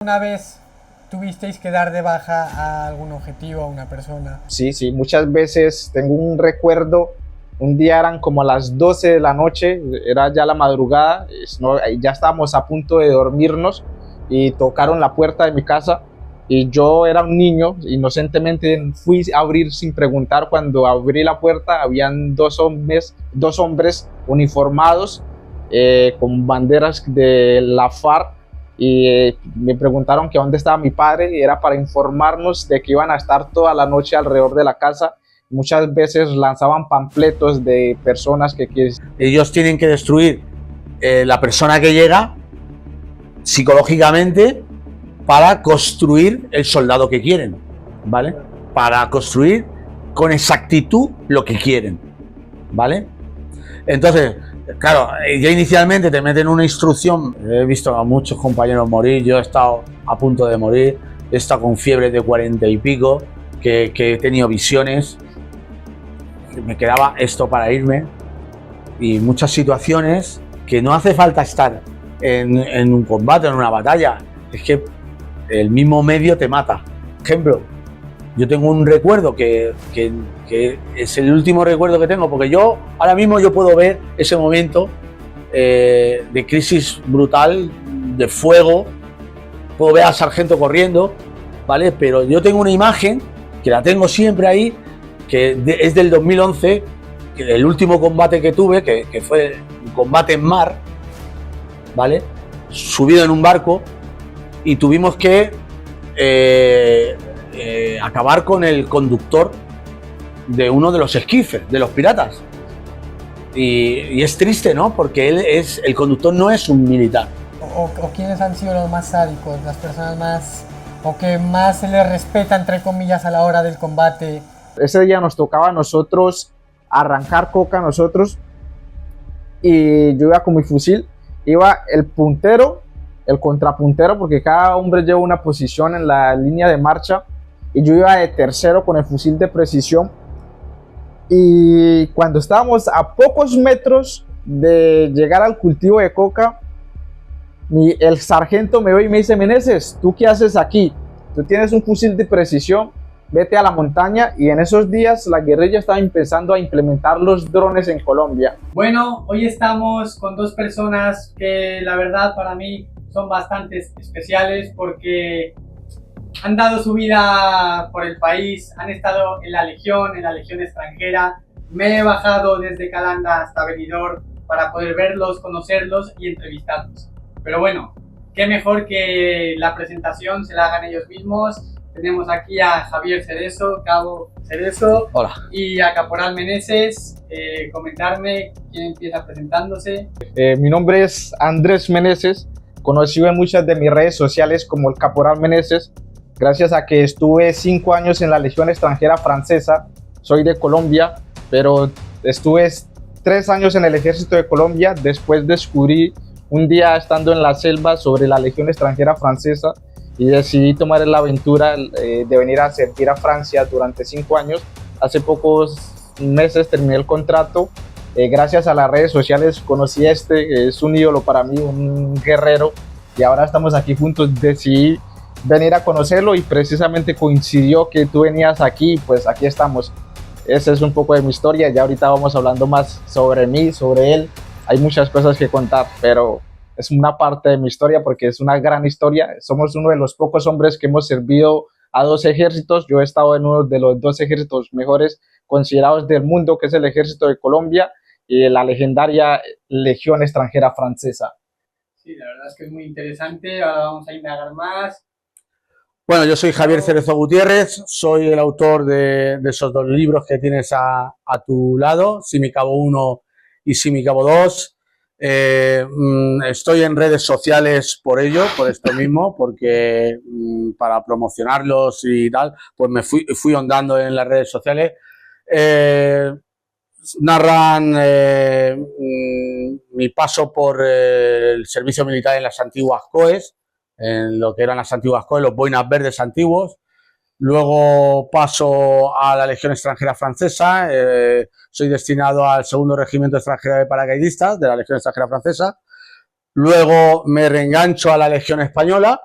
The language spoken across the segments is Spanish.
¿Una vez tuvisteis que dar de baja a algún objetivo, a una persona? Sí, sí, muchas veces tengo un recuerdo. Un día eran como a las 12 de la noche, era ya la madrugada, ya estábamos a punto de dormirnos y tocaron la puerta de mi casa y yo era un niño, inocentemente fui a abrir sin preguntar. Cuando abrí la puerta habían dos hombres uniformados con banderas de la FARC y me preguntaron que dónde estaba mi padre y era para informarnos de que iban a estar toda la noche alrededor de la casa. Muchas veces lanzaban panfletos de personas que ellos tienen que destruir la persona que llega psicológicamente para construir el soldado que quieren, ¿vale? Para construir con exactitud lo que quieren, ¿vale? Entonces, claro, ya inicialmente te meten una instrucción. He visto a muchos compañeros morir, yo he estado a punto de morir, he estado con fiebre de 40 y pico, que he tenido visiones. Me quedaba esto para irme y muchas situaciones que no hace falta estar en un combate, en una batalla, es que el mismo medio te mata. Ejemplo, yo tengo un recuerdo que es el último recuerdo que tengo, porque yo ahora mismo yo puedo ver ese momento de crisis brutal, de fuego, puedo ver al sargento corriendo, ¿vale? Pero yo tengo una imagen que la tengo siempre ahí, que es del 2011, que el último combate que tuve, que fue un combate en mar, ¿vale? Subido en un barco, y tuvimos que acabar con el conductor de uno de los esquifes, de los piratas. Y es triste, ¿no? Porque el conductor no es un militar. ¿O quiénes han sido los más sádicos, las personas más, o que más se les respeta, entre comillas, a la hora del combate? Ese día nos tocaba a nosotros arrancar coca nosotros y yo iba con mi fusil, iba el puntero, el contrapuntero, porque cada hombre lleva una posición en la línea de marcha, y yo iba de tercero con el fusil de precisión. Y cuando estábamos a pocos metros de llegar al cultivo de coca, el sargento me ve y me dice: Meneses, ¿tú qué haces aquí? Tú tienes un fusil de precisión, vete a la montaña. Y en esos días la guerrilla estaba empezando a implementar los drones en Colombia. Bueno, hoy estamos con dos personas que la verdad para mí son bastante especiales, porque han dado su vida por el país, han estado en la legión extranjera. Me he bajado desde Calanda hasta Benidorm para poder verlos, conocerlos y entrevistarlos. Pero bueno, qué mejor que la presentación se la hagan ellos mismos. Tenemos aquí a Javier Cerezo, Cabo Cerezo. Hola. Y a Caporal Meneses. Comentarme quién empieza presentándose. Mi nombre es Andrés Meneses, conocido en muchas de mis redes sociales como el Caporal Meneses, gracias a que estuve 5 años en la Legión Extranjera Francesa. Soy de Colombia, pero estuve 3 años en el Ejército de Colombia. Después descubrí un día, estando en la selva, sobre la Legión Extranjera Francesa y decidí tomar la aventura de venir a servir a Francia durante 5 años. Hace pocos meses terminé el contrato. Gracias a las redes sociales conocí a que es un ídolo para mí, un guerrero, y ahora estamos aquí juntos. Decidí venir a conocerlo y precisamente coincidió que tú venías aquí, pues aquí estamos. Esa es un poco de mi historia. Ya ahorita vamos hablando más sobre mí, sobre él. Hay muchas cosas que contar, pero es una parte de mi historia porque es una gran historia. Somos uno de los pocos hombres que hemos servido a 2 ejércitos. Yo he estado en uno de los 2 ejércitos mejores considerados del mundo, que es el Ejército de Colombia y la legendaria Legión Extranjera Francesa. Sí, la verdad es que es muy interesante. Ahora vamos a indagar más. Bueno, yo soy Javier Cerezo Gutiérrez, soy el autor de esos 2 libros que tienes a tu lado, Si mi cabo 1 y Si mi cabo 2. Estoy en redes sociales por ello, por esto mismo, porque para promocionarlos y tal, pues me fui ondando en las redes sociales. Narran mi paso por el servicio militar en las antiguas COEs, en lo que eran las antiguas COEs, los boinas verdes antiguos. Luego paso a la Legión Extranjera Francesa, soy destinado al segundo Regimiento Extranjero de Paracaidistas de la Legión Extranjera Francesa. Luego me reengancho a la Legión Española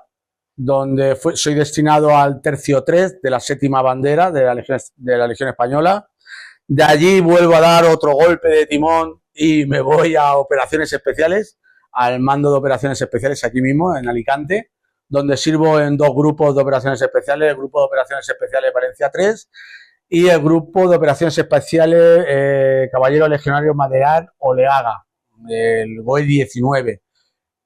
donde soy destinado al tercio 3 de la 7ª bandera de la Legión Española. De allí vuelvo a dar otro golpe de timón y me voy a operaciones especiales, al mando de operaciones especiales aquí mismo, en Alicante, donde sirvo en 2 grupos de operaciones especiales, el grupo de operaciones especiales Valencia 3 y el grupo de operaciones especiales Caballero Legionario Madear Oleaga, el BOEL 19.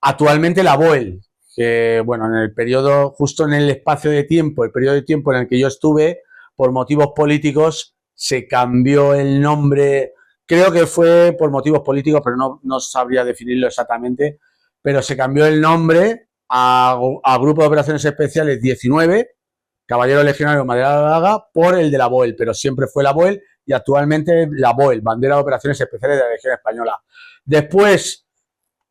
Actualmente la BOEL, que bueno, en el periodo, justo en el espacio de tiempo, el periodo de tiempo en el que yo estuve, por motivos políticos, se cambió el nombre. Creo que fue por motivos políticos, pero no sabría definirlo exactamente, pero se cambió el nombre a Grupo de Operaciones Especiales 19, Caballero Legionario Madear Oleaga, por el de la BOEL, pero siempre fue la BOEL y actualmente la BOEL, Bandera de Operaciones Especiales de la Legión Española. Después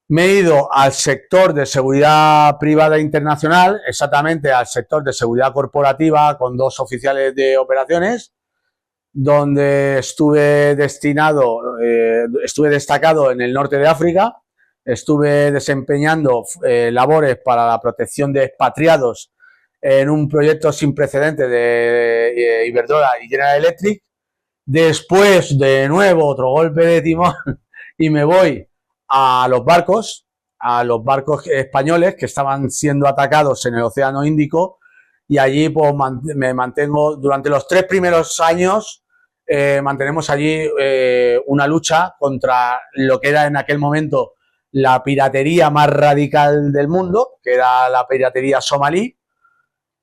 me he ido al sector de seguridad privada internacional, exactamente al sector de seguridad corporativa con 2 oficiales de operaciones, donde estuve destacado en el norte de África, estuve desempeñando labores para la protección de expatriados en un proyecto sin precedentes de Iberdrola y General Electric. Después, de nuevo, otro golpe de timón y me voy a los barcos españoles que estaban siendo atacados en el Océano Índico, y allí pues, me mantengo durante los 3 primeros años. Mantenemos allí una lucha contra lo que era en aquel momento la piratería más radical del mundo, que era la piratería somalí,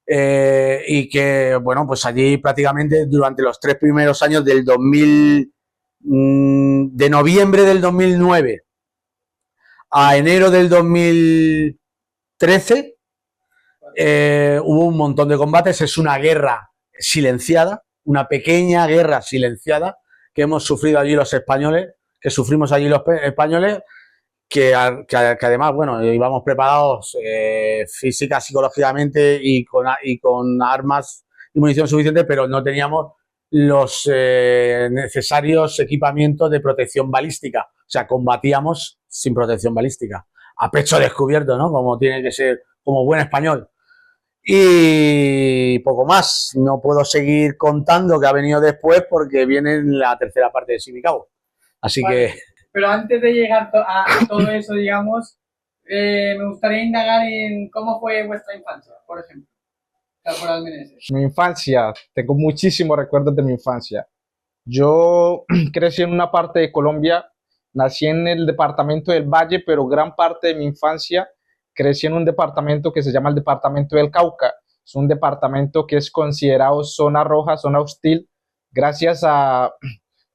y que, bueno, pues allí prácticamente durante los 3 primeros años del 2000, de noviembre del 2009 a enero del 2013, hubo un montón de combates. Es una guerra silenciada, una pequeña guerra silenciada que hemos sufrido allí los españoles, que sufrimos allí los españoles, que además, bueno, íbamos preparados física, psicológicamente y con armas y munición suficiente, pero no teníamos los necesarios equipamientos de protección balística. O sea, combatíamos sin protección balística, a pecho descubierto, ¿no? Como tiene que ser, como buen español. Y poco más. No puedo seguir contando que ha venido después porque viene en la tercera parte de Simicabo. Así vale. Que... Pero antes de llegar a todo eso, digamos, me gustaría indagar en cómo fue vuestra infancia, por ejemplo. Caporal Meneses. Mi infancia, tengo muchísimos recuerdos de mi infancia. Yo crecí en una parte de Colombia, nací en el departamento del Valle, pero gran parte de mi infancia crecí en un departamento que se llama el departamento del Cauca. Es un departamento que es considerado zona roja, zona hostil, gracias a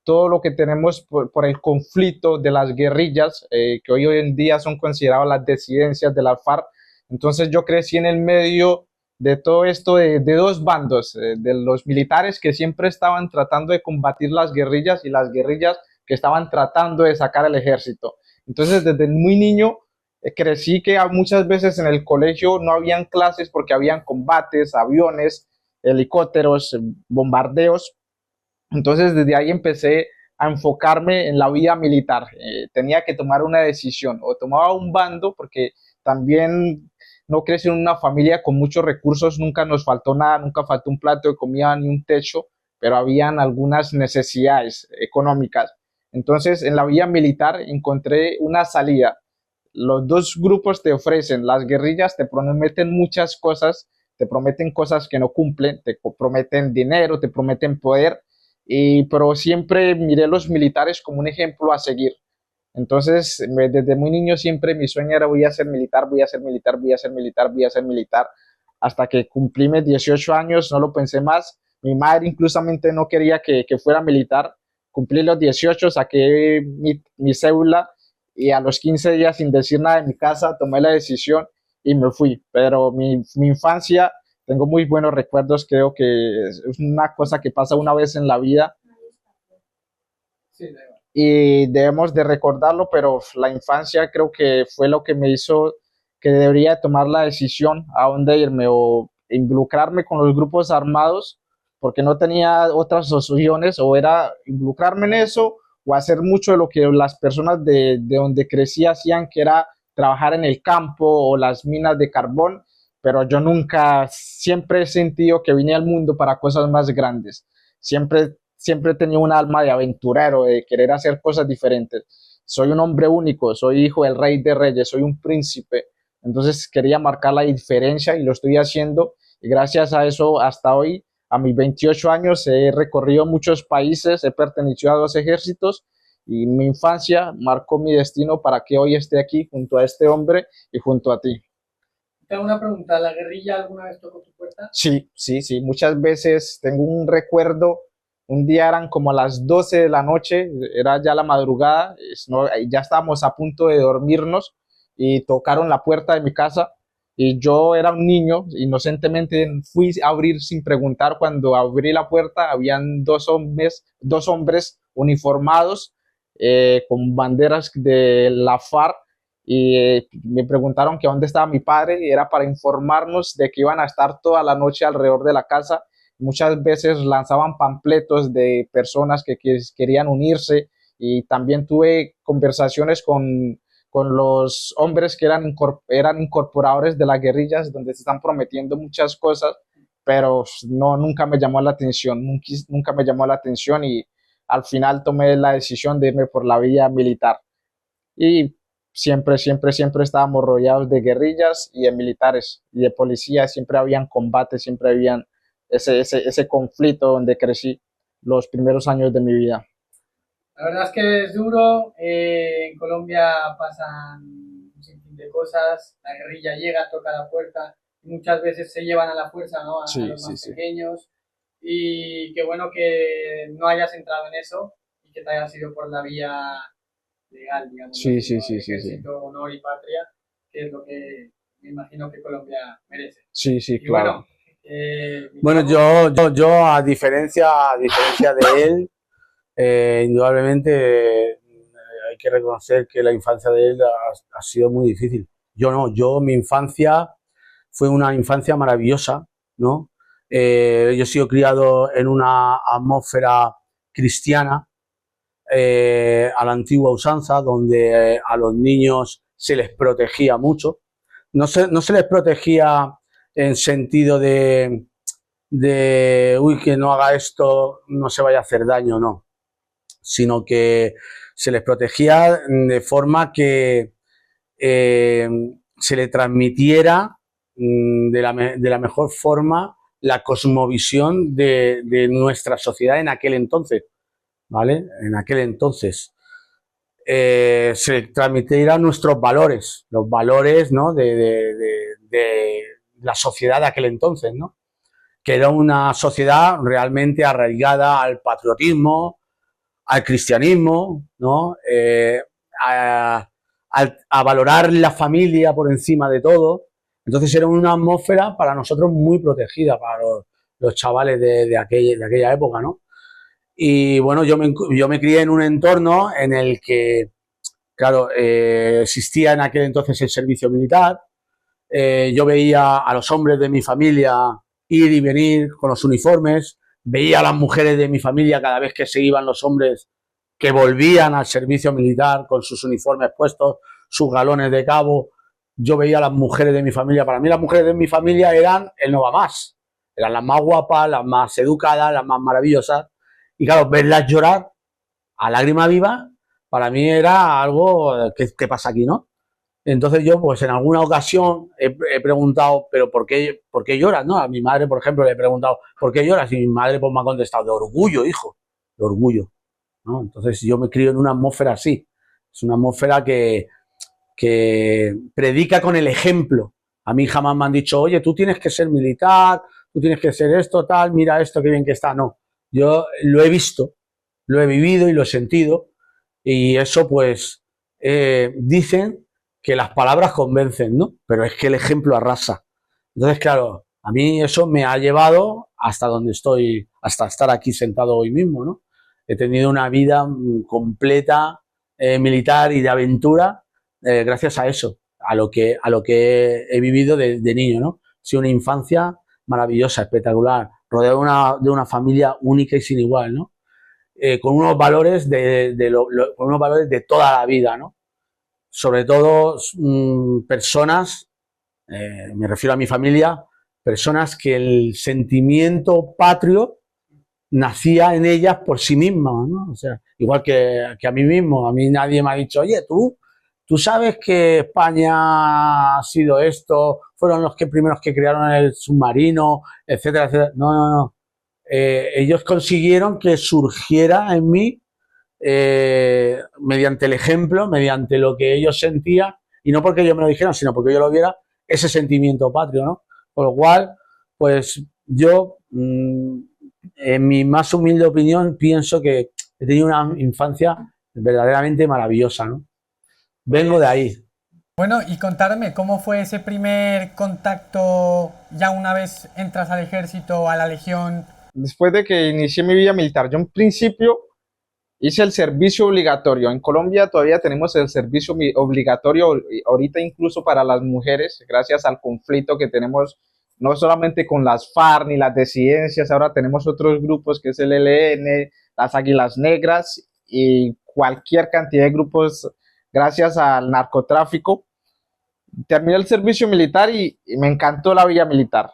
todo lo que tenemos por el conflicto de las guerrillas, que hoy en día son consideradas las disidencias de las FARC. Entonces yo crecí en el medio de todo esto de 2 bandos, de los militares que siempre estaban tratando de combatir las guerrillas y las guerrillas que estaban tratando de sacar al ejército. Entonces desde muy niño crecí que muchas veces en el colegio no habían clases porque habían combates, aviones, helicópteros, bombardeos. Entonces desde ahí empecé a enfocarme en la vida militar. Tenía que tomar una decisión, o tomaba un bando, porque también no crecí en una familia con muchos recursos, nunca nos faltó nada, nunca faltó un plato de comida ni un techo, pero habían algunas necesidades económicas. Entonces en la vida militar encontré una salida. Los 2 grupos te ofrecen, las guerrillas te prometen muchas cosas, te prometen cosas que no cumplen, te prometen dinero, te prometen poder, pero siempre miré los militares como un ejemplo a seguir. Entonces, desde muy niño siempre mi sueño era voy a ser militar, voy a ser militar, voy a ser militar, voy a ser militar, hasta que cumplí mis 18 años, no lo pensé más. Mi madre inclusamente no quería que fuera militar. Cumplí los 18, saqué mi cédula y a los 15 días, sin decir nada de mi casa, tomé la decisión y me fui. Pero mi infancia, tengo muy buenos recuerdos, creo que es una cosa que pasa una vez en la vida. Sí, y debemos de recordarlo, pero la infancia creo que fue lo que me hizo que debería tomar la decisión a dónde irme o involucrarme con los grupos armados, porque no tenía otras opciones, o era involucrarme en eso o hacer mucho de lo que las personas de donde crecí hacían, que era trabajar en el campo o las minas de carbón, pero yo nunca, siempre he sentido que vine al mundo para cosas más grandes. Siempre he tenido un alma de aventurero, de querer hacer cosas diferentes. Soy un hombre único, soy hijo del rey de reyes, soy un príncipe. Entonces quería marcar la diferencia y lo estoy haciendo. Y gracias a eso, hasta hoy, a mis 28 años, he recorrido muchos países, he pertenecido a 2 ejércitos y mi infancia marcó mi destino para que hoy esté aquí junto a este hombre y junto a ti. Tengo una pregunta, ¿la guerrilla alguna vez tocó tu puerta? Sí, sí, sí. Muchas veces tengo un recuerdo. Un día eran como las 12 de la noche, era ya la madrugada, ya estábamos a punto de dormirnos y tocaron la puerta de mi casa y yo era un niño, inocentemente fui a abrir sin preguntar. Cuando abrí la puerta habían dos hombres uniformados con banderas de la FARC y me preguntaron que dónde estaba mi padre y era para informarnos de que iban a estar toda la noche alrededor de la casa. Muchas veces lanzaban panfletos de personas que querían unirse y también tuve conversaciones con los hombres que eran incorporadores de las guerrillas donde se están prometiendo muchas cosas, pero no, nunca me llamó la atención, nunca me llamó la atención y al final tomé la decisión de irme por la vía militar. Y siempre estábamos rodeados de guerrillas y de militares y de policías, siempre habían combates, siempre habían ese conflicto donde crecí los primeros años de mi vida. La verdad es que es duro, en Colombia pasan un sinfín de cosas, la guerrilla llega, toca la puerta, y muchas veces se llevan a la fuerza, ¿no? A los más pequeños, y qué bueno que no hayas entrado en eso y que te hayas ido por la vía legal, digamos, Sí, ¿no? sí, sí, Ejército, honor y patria, que es lo que me imagino que Colombia merece. Sí, sí, Y claro. Bueno, yo a diferencia de él, indudablemente hay que reconocer que la infancia de él ha sido muy difícil. Mi infancia fue una infancia maravillosa, ¿no? Yo he sido criado en una atmósfera cristiana, a la antigua usanza, donde a los niños se les protegía mucho. No se les protegía en sentido uy, que no haga esto, no se vaya a hacer daño, no. Sino que se les protegía de forma que se le transmitiera de la mejor forma la cosmovisión de nuestra sociedad en aquel entonces, ¿vale? En aquel entonces. Se transmitirán nuestros valores, los valores, ¿no? de la sociedad de aquel entonces, ¿no? Que era una sociedad realmente arraigada al patriotismo, al cristianismo, ¿no? A valorar la familia por encima de todo. Entonces era una atmósfera para nosotros muy protegida, para los chavales de aquella época, ¿no? Y bueno, yo me crié en un entorno en el que, claro, existía en aquel entonces el servicio militar. Yo veía a los hombres de mi familia ir y venir con los uniformes, veía a las mujeres de mi familia cada vez que se iban los hombres que volvían al servicio militar con sus uniformes puestos, sus galones de cabo. Yo veía a las mujeres de mi familia. Para mí las mujeres de mi familia eran el no va más. Eran las más guapas, las más educadas, las más maravillosas. Y claro, verlas llorar a lágrima viva, para mí era algo, ¿qué pasa aquí, no? Entonces yo, pues en alguna ocasión he preguntado, ¿pero por qué lloras, no? A mi madre, por ejemplo, le he preguntado, ¿por qué lloras? Y mi madre pues me ha contestado, de orgullo, hijo, de orgullo, ¿no? Entonces yo me crío en una atmósfera así. Es una atmósfera que predica con el ejemplo. A mí jamás me han dicho, oye, tú tienes que ser militar, tú tienes que ser esto, tal, mira esto, qué bien que está. No, yo lo he visto, lo he vivido y lo he sentido, y eso pues dicen que las palabras convencen, ¿no? Pero es que el ejemplo arrasa. Entonces, claro, a mí eso me ha llevado hasta donde estoy, hasta estar aquí sentado hoy mismo, ¿no? He tenido una vida completa, militar y de aventura, gracias a eso, a lo que he vivido de niño, ¿no? Ha sido una infancia maravillosa, espectacular, rodeado de una familia única y sin igual, ¿no? Con unos valores con unos valores de toda la vida, ¿no? Sobre todo personas me refiero a mi familia, personas que el sentimiento patrio nacía en ellas por sí mismas, ¿no? O sea, igual que a mí mismo, a mí nadie me ha dicho, oye, tú sabes que España ha sido esto, fueron los primeros que crearon el submarino, etcétera, etcétera. No, no, no. Ellos consiguieron que surgiera en mí, mediante el ejemplo, mediante lo que ellos sentían, y no porque ellos me lo dijeran, sino porque yo lo viera, ese sentimiento patrio, ¿no? Por lo cual, pues yo, en mi más humilde opinión, pienso que he tenido una infancia verdaderamente maravillosa, ¿no? Vengo de ahí. Bueno, y contarme, ¿cómo fue ese primer contacto ya una vez entras al ejército, a la legión? Después de que inicié mi vida militar, yo en principio hice el servicio obligatorio. En Colombia todavía tenemos el servicio obligatorio, ahorita incluso para las mujeres, gracias al conflicto que tenemos no solamente con las FARC ni las disidencias, ahora tenemos otros grupos que es el ELN, las Águilas Negras y cualquier cantidad de grupos gracias al narcotráfico. Terminé el servicio militar y me encantó la vida militar.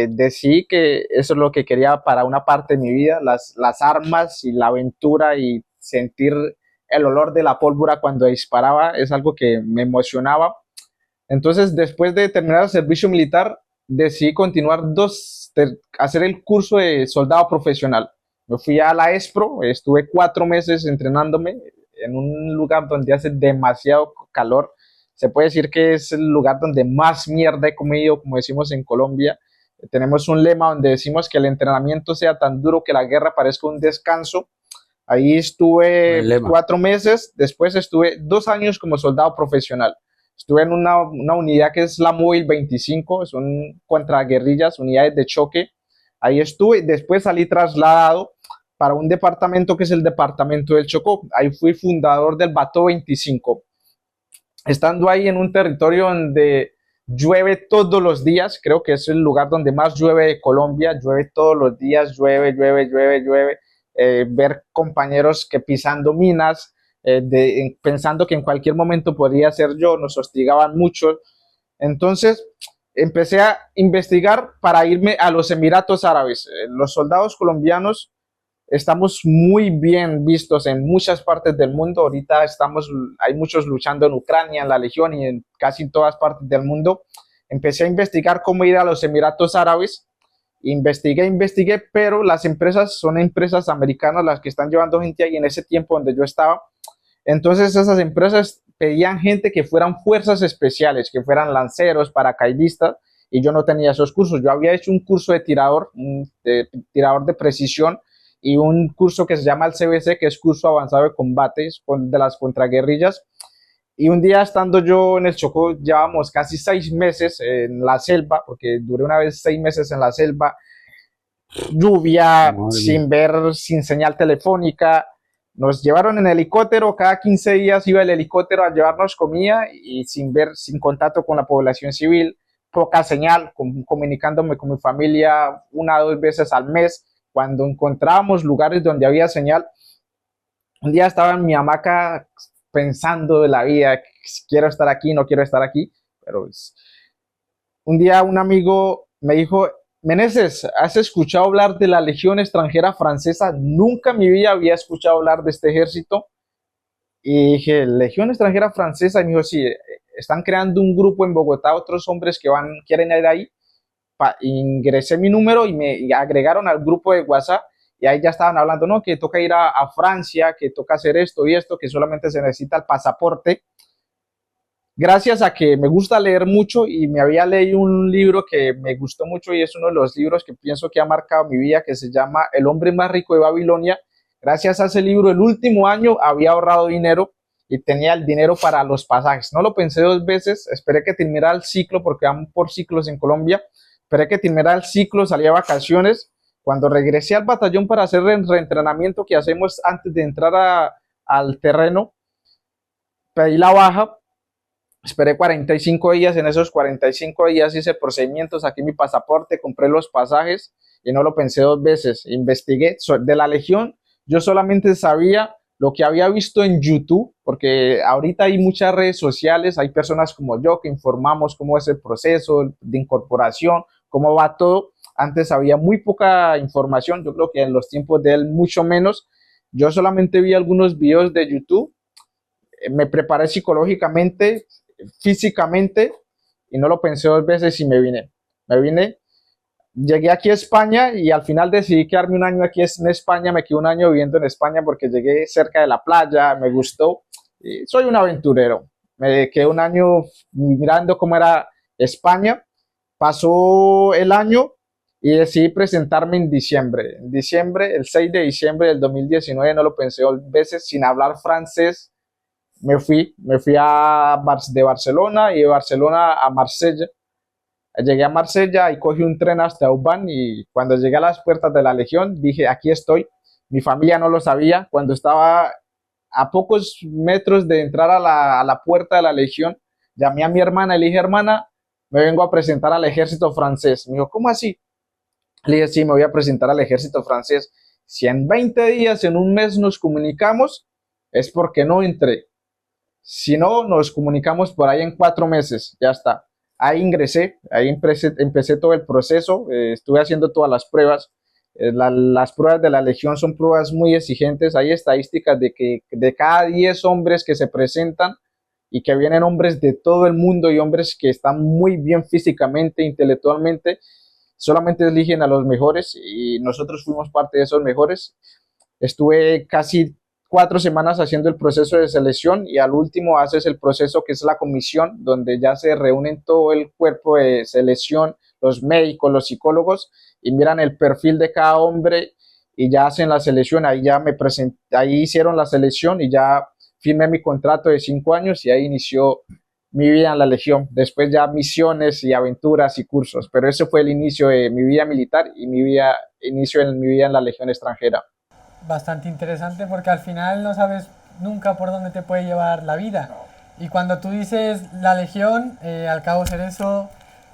Decidí que eso es lo que quería para una parte de mi vida, las armas y la aventura y sentir el olor de la pólvora cuando disparaba es algo que me emocionaba. Entonces, después de terminar el servicio militar, decidí continuar hacer el curso de soldado profesional. Me fui a la ESPRO, estuve 4 meses entrenándome en un lugar donde hace demasiado calor. Se puede decir que es el lugar donde más mierda he comido, como decimos en Colombia. Tenemos un lema donde decimos que el entrenamiento sea tan duro que la guerra parezca un descanso. Ahí estuve 4 meses, después estuve 2 años como soldado profesional. Estuve en una unidad que es la Móvil 25, son contraguerrillas, unidades de choque. Ahí estuve, después salí trasladado para un departamento que es el departamento del Chocó. Ahí fui fundador del Bato 25. Estando ahí en un territorio donde llueve todos los días, creo que es el lugar donde más llueve de Colombia, llueve todos los días, llueve. Ver compañeros que pisando minas, pensando que en cualquier momento podría ser yo, nos hostigaban mucho. Entonces empecé a investigar para irme a los Emiratos Árabes. Los soldados colombianos estamos muy bien vistos en muchas partes del mundo. Ahorita hay muchos luchando en Ucrania, en la Legión y en casi todas partes del mundo. Empecé a investigar cómo ir a los Emiratos Árabes. Investigué, pero las empresas son empresas americanas las que están llevando gente ahí en ese tiempo donde yo estaba. Entonces esas empresas pedían gente que fueran fuerzas especiales, que fueran lanceros, paracaidistas, y yo no tenía esos cursos. Yo había hecho un curso de tirador de precisión, y un curso que se llama el CBC, que es curso avanzado de combates de las contraguerrillas. Y un día estando yo en el Chocó, llevamos casi 6 meses en la selva, porque duré una vez 6 meses en la selva, lluvia, sin señal telefónica. Nos llevaron en helicóptero, cada 15 días iba el helicóptero a llevarnos comida y sin contacto con la población civil, poca señal, comunicándome con mi familia 1 o 2 veces al mes. Cuando encontrábamos lugares donde había señal, un día estaba en mi hamaca pensando de la vida, quiero estar aquí, no quiero estar aquí, pero un día un amigo me dijo, Meneses, ¿has escuchado hablar de la Legión Extranjera Francesa? Nunca en mi vida había escuchado hablar de este ejército. Y dije, ¿Legión Extranjera Francesa? Y me dijo, sí, están creando un grupo en Bogotá, otros hombres que quieren ir ahí. Ingresé mi número y me agregaron al grupo de WhatsApp y ahí ya estaban hablando, no, que toca ir a Francia, que toca hacer esto y esto, que solamente se necesita el pasaporte. Gracias a que me gusta leer mucho y me había leído un libro que me gustó mucho y es uno de los libros que pienso que ha marcado mi vida, que se llama El hombre más rico de Babilonia. Gracias a ese libro, el último año había ahorrado dinero y tenía el dinero para los pasajes. No lo pensé 2 veces, esperé que terminara el ciclo porque vamos por ciclos en Colombia. Esperé que terminara el ciclo, salí a vacaciones. Cuando regresé al batallón para hacer el reentrenamiento que hacemos antes de entrar al terreno, pedí la baja, esperé 45 días, en esos 45 días hice procedimientos, saqué mi pasaporte, compré los pasajes y no lo pensé 2 veces. Investigué de la Legión, yo solamente sabía lo que había visto en YouTube, porque ahorita hay muchas redes sociales, hay personas como yo que informamos cómo es el proceso de incorporación, cómo va todo. Antes había muy poca información, yo creo que en los tiempos de él mucho menos. Yo solamente vi algunos videos de YouTube, me preparé psicológicamente, físicamente, y no lo pensé dos veces y me vine. Llegué aquí a España y al final decidí quedarme un año aquí en España. Me quedé un año viviendo en España porque llegué cerca de la playa, me gustó. Y soy un aventurero. Me quedé un año mirando cómo era España. Pasó el año y decidí presentarme en diciembre. En diciembre, el 6 de diciembre del 2019, no lo pensé dos veces, sin hablar francés. Me fui de Barcelona y de Barcelona a Marsella. Llegué a Marsella y cogí un tren hasta Oban y cuando llegué a las puertas de la Legión dije, aquí estoy. Mi familia no lo sabía. Cuando estaba a pocos metros de entrar a la puerta de la Legión, llamé a mi hermana y le dije, hermana, me vengo a presentar al ejército francés. Me dijo, ¿cómo así? Le dije, sí, me voy a presentar al ejército francés. Si en 20 días, en un mes nos comunicamos, es porque no entré. Si no, nos comunicamos por ahí en 4 meses. Ya está. Ahí ingresé, ahí empecé todo el proceso, estuve haciendo todas las pruebas. Las pruebas de la Legión son pruebas muy exigentes. Hay estadísticas de que de cada 10 hombres que se presentan y que vienen hombres de todo el mundo y hombres que están muy bien físicamente, intelectualmente, solamente eligen a los mejores y nosotros fuimos parte de esos mejores. Estuve casi 4 semanas haciendo el proceso de selección y al último haces el proceso que es la comisión, donde ya se reúnen todo el cuerpo de selección, los médicos, los psicólogos, y miran el perfil de cada hombre y ya hacen la selección. Ahí ya me presenté, ahí hicieron la selección y ya firmé mi contrato de 5 años y ahí inició mi vida en la Legión. Después ya misiones y aventuras y cursos, pero ese fue el inicio de mi vida militar y inicio de mi vida en la Legión extranjera. Bastante interesante porque al final no sabes nunca por dónde te puede llevar la vida. Y cuando tú dices la Legión, al Cabo Cerezo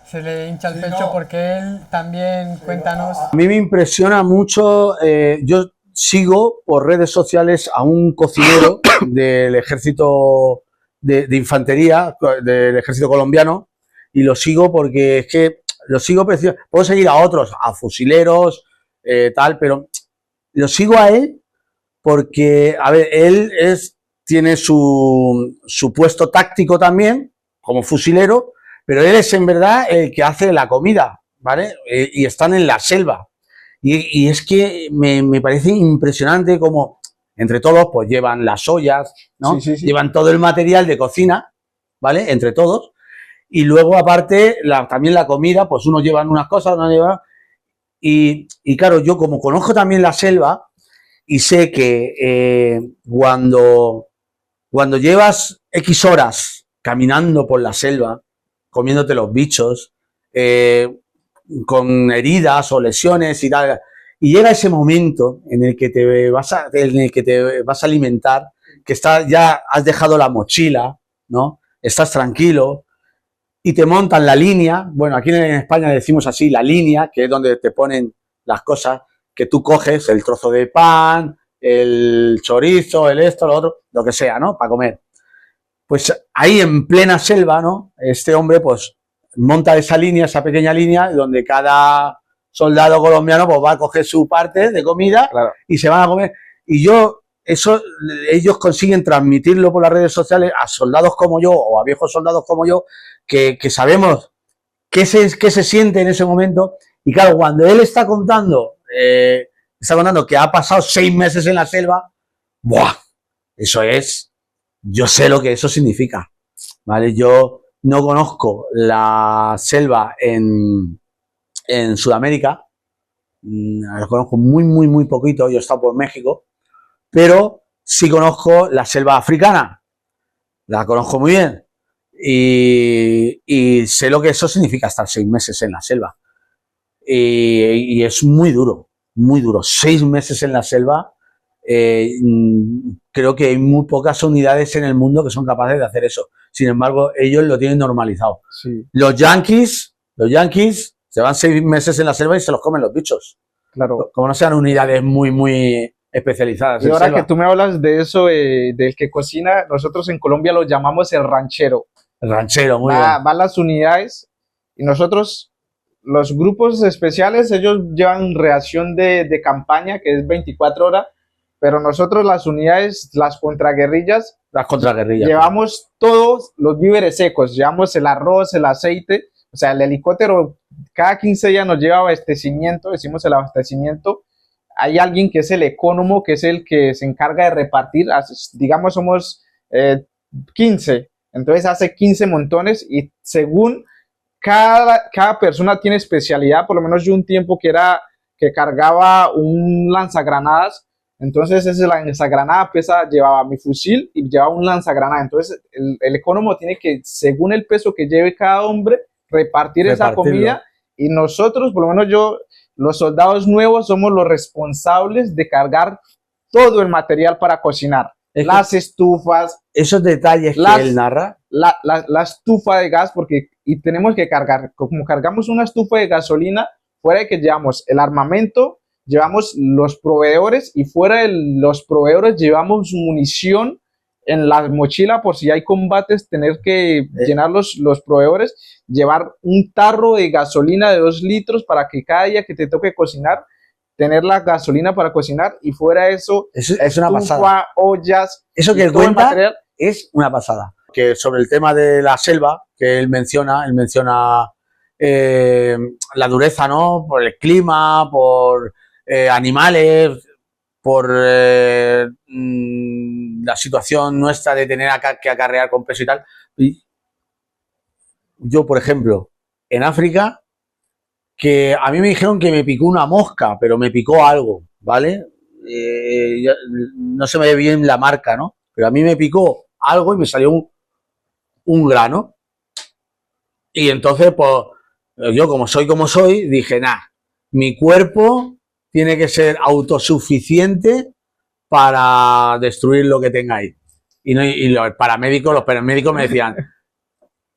se le hincha el pecho porque él también, cuéntanos. A mí me impresiona mucho, yo sigo por redes sociales a un cocinero del ejército de infantería, del ejército colombiano, y lo sigo porque es que lo sigo, puedo seguir a otros, a fusileros, tal, pero lo sigo a él porque, a ver, él tiene su puesto táctico también, como fusilero, pero él es en verdad el que hace la comida, ¿vale? Y están en la selva. Y es que me parece impresionante como entre todos pues llevan las ollas, ¿no? Sí. Llevan todo el material de cocina, ¿vale? Entre todos. Y luego, aparte, también la comida, pues unos llevan unas cosas, otros llevan... Y claro, yo como conozco también la selva y sé que cuando llevas X horas caminando por la selva, comiéndote los bichos, con heridas o lesiones y tal, y llega ese momento en el que te vas a alimentar, que ya has dejado la mochila, ¿no? Estás tranquilo, y te montan la línea. Bueno, aquí en España decimos así, la línea, que es donde te ponen las cosas que tú coges, el trozo de pan, el chorizo, el esto, lo otro, lo que sea, ¿no? Para comer. Pues ahí en plena selva, ¿no? Este hombre, pues, monta esa línea, esa pequeña línea, donde cada soldado colombiano, pues, va a coger su parte de comida, claro, y se van a comer. Y ellos consiguen transmitirlo por las redes sociales a soldados como yo, o a viejos soldados como yo, que sabemos qué se siente en ese momento. Y claro, cuando él está contando que ha pasado 6 meses en la selva, ¡buah! Yo sé lo que eso significa, ¿vale? Yo no conozco la selva en Sudamérica, la conozco muy poquito, yo he estado por México, pero sí conozco la selva africana, la conozco muy bien. Y sé lo que eso significa estar 6 meses en la selva. Y es muy duro, muy duro. 6 meses en la selva, creo que hay muy pocas unidades en el mundo que son capaces de hacer eso. Sin embargo, ellos lo tienen normalizado. Sí. Los yanquis se van 6 meses en la selva y se los comen los bichos. Claro. Como no sean unidades muy especializadas. Y ahora que tú me hablas de eso, del que cocina, nosotros en Colombia lo llamamos el ranchero. El ranchero, muy bien. Van las unidades y nosotros, los grupos especiales, ellos llevan reacción de campaña, que es 24 horas, pero nosotros las unidades, las contraguerrillas, llevamos todos los víveres secos, llevamos el arroz, el aceite, o sea, el helicóptero cada 15 días nos lleva abastecimiento, decimos el abastecimiento. Hay alguien que es el ecónomo, que es el que se encarga de repartir, digamos somos 15, entonces hace 15 montones y según cada persona tiene especialidad. Por lo menos yo un tiempo que cargaba un lanzagranadas, entonces ese lanzagranada llevaba mi fusil y llevaba un lanzagranada, entonces el ecónomo tiene que, según el peso que lleve cada hombre, repartir esa comida, y nosotros, por lo menos yo, los soldados nuevos, somos los responsables de cargar todo el material para cocinar. Las estufas. Esos detalles que él narra. La estufa de gas, y tenemos que cargar, como cargamos una estufa de gasolina, fuera de que llevamos el armamento, llevamos los proveedores, y fuera de los proveedores llevamos munición en la mochila por si hay combates, tener que llenar los proveedores, llevar un tarro de gasolina de 2 litros para que cada día que te toque cocinar, tener la gasolina para cocinar, y fuera de eso, es una pasada. Ollas. Eso que él cuenta es una pasada. Que sobre el tema de la selva, que él menciona la dureza, ¿no? Por el clima, por animales, por la situación nuestra de tener que acarrear con peso y tal. Y yo, por ejemplo, en África, que a mí me dijeron que me picó una mosca, pero me picó algo, ¿vale? No se me ve bien la marca, ¿no? Pero a mí me picó algo y me salió un grano. Y entonces, pues, yo como soy, dije, mi cuerpo tiene que ser autosuficiente para destruir lo que tenga ahí. Y los paramédicos me decían,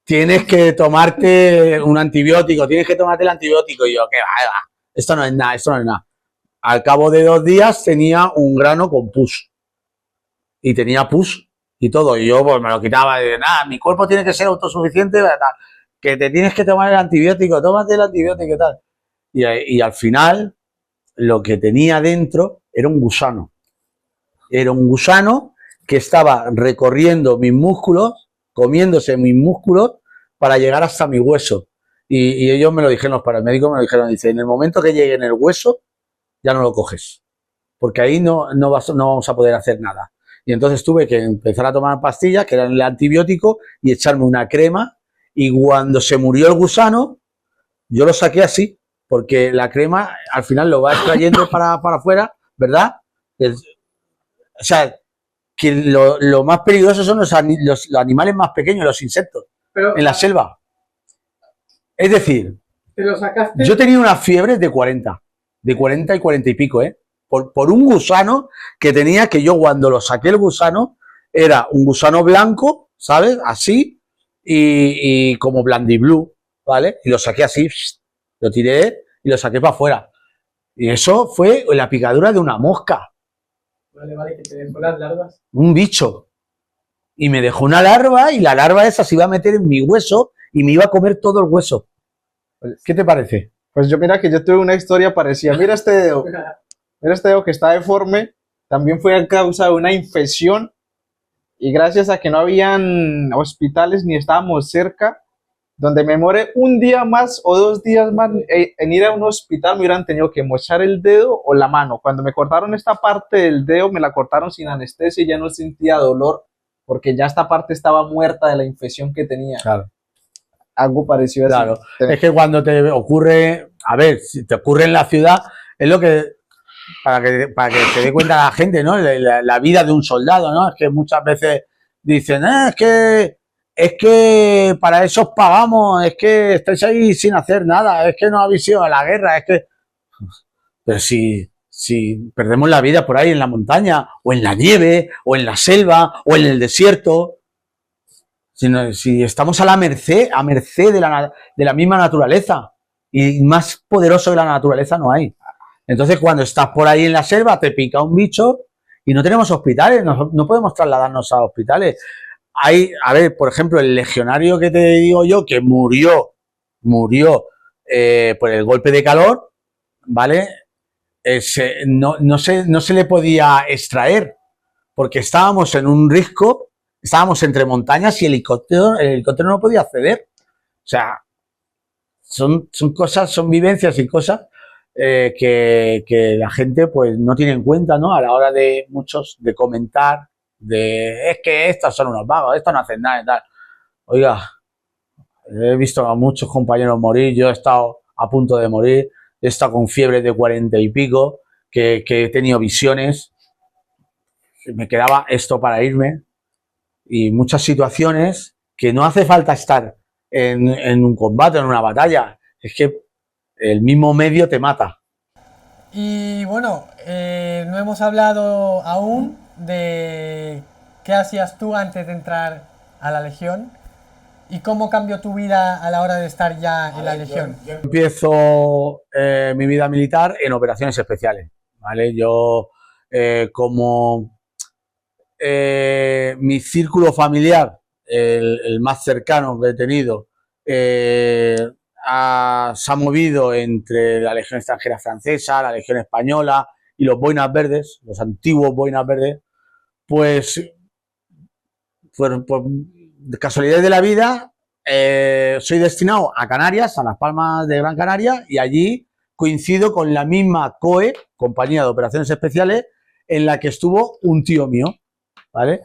tienes que tomarte un antibiótico, tienes que tomarte el antibiótico. Y yo, ¿qué va? Esto no es nada. Al cabo de 2 días tenía un grano con pus. Y tenía pus y todo. Y yo pues me lo quitaba y de mi cuerpo tiene que ser autosuficiente, tal, que te tienes que tomar el antibiótico, tómate el antibiótico y tal. Y al final, lo que tenía dentro era un gusano. Era un gusano que estaba recorriendo mis músculos, comiéndose mis músculos para llegar hasta mi hueso. Y ellos me lo dijeron, los paramédicos me lo dijeron, dice, en el momento que llegue en el hueso, ya no lo coges, porque ahí no vamos a poder hacer nada. Y entonces tuve que empezar a tomar pastillas, que eran el antibiótico, y echarme una crema, y cuando se murió el gusano, yo lo saqué así, porque la crema al final lo va extrayendo para afuera, ¿verdad? O sea, que lo más peligroso son los animales más pequeños, los insectos, en la selva. Es decir, ¿te lo sacaste? Yo tenía una fiebre de 40 y 40 y pico, por un gusano que tenía, que yo cuando lo saqué el gusano, era un gusano blanco, ¿sabes? Así, y como blandiblue, ¿vale? Y lo saqué así, lo tiré y lo saqué para afuera. Y eso fue la picadura de una mosca. Vale, que te dejó las larvas. Un bicho. Y me dejó una larva, y la larva esa se iba a meter en mi hueso y me iba a comer todo el hueso. ¿Qué te parece? Pues mira que yo tuve una historia parecida. Mira este dedo. Mira este dedo que está deforme. También fue a causa de una infección. Y gracias a que no habían hospitales ni estábamos cerca, donde me demoré un día más o 2 días más en ir a un hospital, me hubieran tenido que mochar el dedo o la mano. Cuando me cortaron esta parte del dedo, me la cortaron sin anestesia y ya no sentía dolor, porque ya esta parte estaba muerta de la infección que tenía. Claro. Algo parecido a eso. Claro. Es que cuando te ocurre, a ver, si te ocurre en la ciudad, es lo que, para que se dé cuenta la gente, ¿no? La vida de un soldado, ¿no? Es que muchas veces dicen, es que para eso os pagamos, es que estáis ahí sin hacer nada, es que no habéis ido a la guerra, es que... Pero si perdemos la vida por ahí en la montaña, o en la nieve, o en la selva, o en el desierto, si estamos a merced de la misma naturaleza, y más poderoso que la naturaleza no hay. Entonces, cuando estás por ahí en la selva, te pica un bicho y no tenemos hospitales, no podemos trasladarnos a hospitales. Hay, a ver, por ejemplo, el legionario que te digo yo, que murió por el golpe de calor, ¿vale? No se le podía extraer, porque estábamos en un risco, estábamos entre montañas y el helicóptero no podía acceder. O sea, son cosas, son vivencias y cosas que la gente pues no tiene en cuenta, ¿no? A la hora de muchos de comentar, es que estos son unos vagos, estos no hacen nada y tal. Oiga, he visto a muchos compañeros morir, yo he estado a punto de morir, he estado con fiebre de 40 y pico, que he tenido visiones, me quedaba esto para irme, y muchas situaciones que no hace falta estar en un combate, en una batalla, es que el mismo medio te mata. Y bueno, no hemos hablado aún de qué hacías tú antes de entrar a la Legión y cómo cambió tu vida a la hora de estar ya en la Legión. Yo empiezo mi vida militar en operaciones especiales, ¿vale? Yo, como mi círculo familiar, el más cercano que he tenido, se ha movido entre la Legión extranjera francesa, la Legión española y los boinas verdes, los antiguos boinas verdes, pues por casualidad de la vida, soy destinado a Canarias, a Las Palmas de Gran Canaria, y allí coincido con la misma COE, Compañía de Operaciones Especiales, en la que estuvo un tío mío, ¿vale?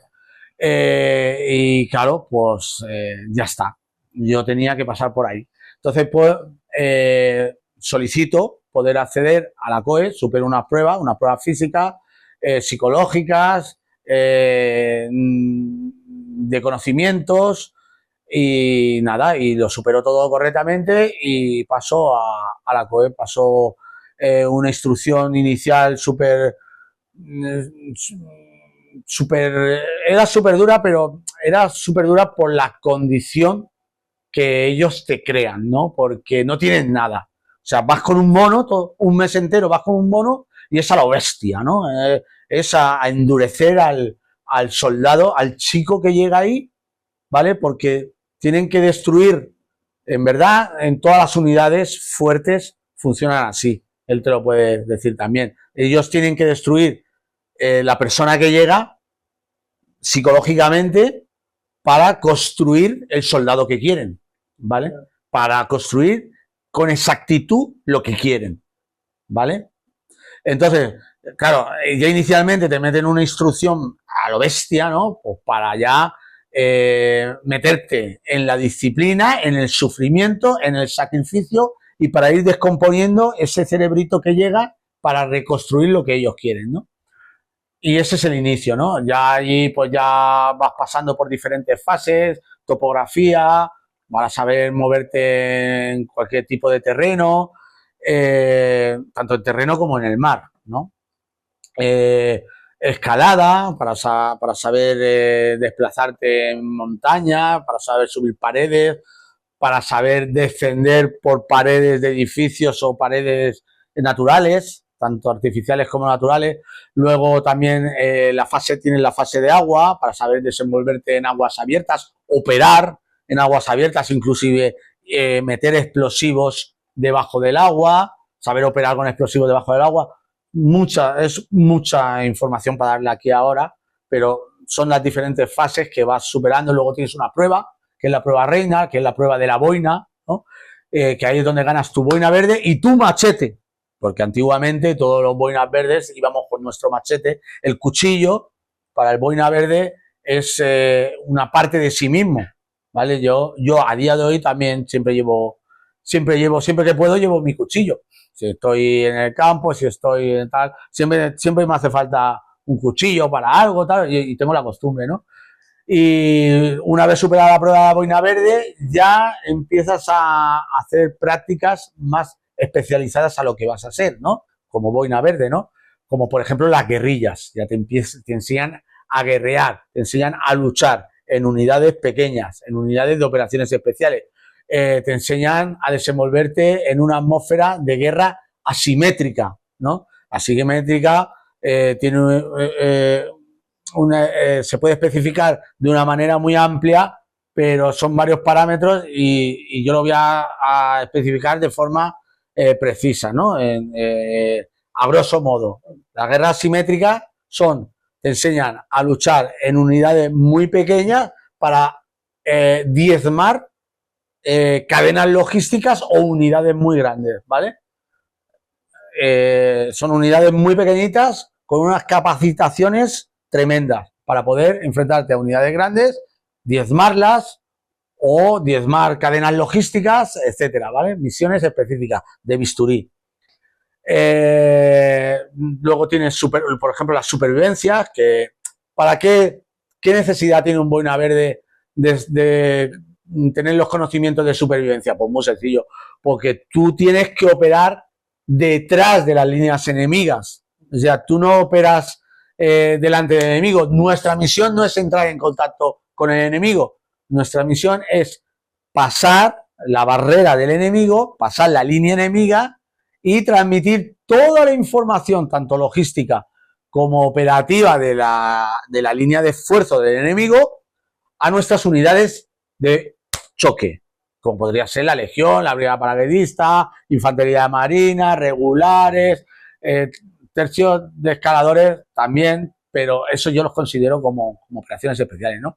Y claro, pues ya está. Yo tenía que pasar por ahí. Entonces, pues, solicito poder acceder a la COE, supero unas pruebas físicas, psicológicas, de conocimientos, y nada, y lo superó todo correctamente y pasó a la COE, pasó una instrucción inicial era súper dura, pero era súper dura por la condición que ellos te crean, ¿no? Porque no tienen nada. O sea, vas con un mono, un mes entero vas con un mono y es a lo bestia, ¿no? Es a endurecer al soldado, al chico que llega ahí, ¿vale? Porque tienen que destruir, en verdad, en todas las unidades fuertes funcionan así. Él te lo puede decir también. Ellos tienen que destruir la persona que llega psicológicamente para construir el soldado que quieren, ¿vale? Para construir con exactitud lo que quieren, ¿vale? Entonces, claro, ya inicialmente te meten una instrucción a lo bestia, ¿no? Pues para ya meterte en la disciplina, en el sufrimiento, en el sacrificio, y para ir descomponiendo ese cerebrito que llega para reconstruir lo que ellos quieren, ¿no? Y ese es el inicio, ¿no? Ya allí pues ya vas pasando por diferentes fases, topografía, para saber moverte en cualquier tipo de terreno, tanto en terreno como en el mar, ¿no? Escalada, para saber desplazarte en montaña, para saber subir paredes, para saber descender por paredes de edificios o paredes naturales, tanto artificiales como naturales. Luego también tienes la fase de agua, para saber desenvolverte en aguas abiertas, operar en aguas abiertas, inclusive meter explosivos debajo del agua, saber operar con explosivos debajo del agua. Es mucha información para darle aquí ahora, pero son las diferentes fases que vas superando. Luego tienes una prueba, que es la prueba reina, que es la prueba de la boina, ¿no? Que ahí es donde ganas tu boina verde y tu machete, porque antiguamente todos los boinas verdes íbamos con nuestro machete. El cuchillo para el boina verde es una parte de sí mismo, ¿vale? Yo a día de hoy también siempre que puedo llevo mi cuchillo. Si estoy en el campo, si estoy en tal, siempre me hace falta un cuchillo para algo, tal, y tengo la costumbre, ¿no? Y una vez superada la prueba de la boina verde, ya empiezas a hacer prácticas más especializadas a lo que vas a hacer, ¿no? Como boina verde, ¿no? Como por ejemplo las guerrillas, ya te enseñan a guerrear, te enseñan a luchar en unidades pequeñas, en unidades de operaciones especiales. Te enseñan a desenvolverte en una atmósfera de guerra asimétrica, ¿no? La psiquimétrica tiene se puede especificar de una manera muy amplia, pero son varios parámetros y yo lo voy a especificar de forma precisa, ¿no? A grosso modo, las guerras simétricas te enseñan a luchar en unidades muy pequeñas para diezmar cadenas logísticas o unidades muy grandes, ¿vale? Son unidades muy pequeñitas con unas capacitaciones tremendas para poder enfrentarte a unidades grandes, diezmarlas o diezmar cadenas logísticas, etcétera, ¿vale? Misiones específicas de bisturí. Luego tienes, por ejemplo, las supervivencias, que ¿para qué necesidad tiene un boina verde de tener los conocimientos de supervivencia? Pues muy sencillo, porque tú tienes que operar detrás de las líneas enemigas. O sea, tú no operas delante del enemigo. Nuestra misión no es entrar en contacto con el enemigo. Nuestra misión es pasar la barrera del enemigo, pasar la línea enemiga y transmitir toda la información, tanto logística como operativa de la línea de esfuerzo del enemigo, a nuestras unidades de choque, como podría ser la Legión, la Brigada Paracaidista, Infantería de Marina, regulares, tercios de escaladores también, pero eso yo los considero como operaciones especiales, ¿no?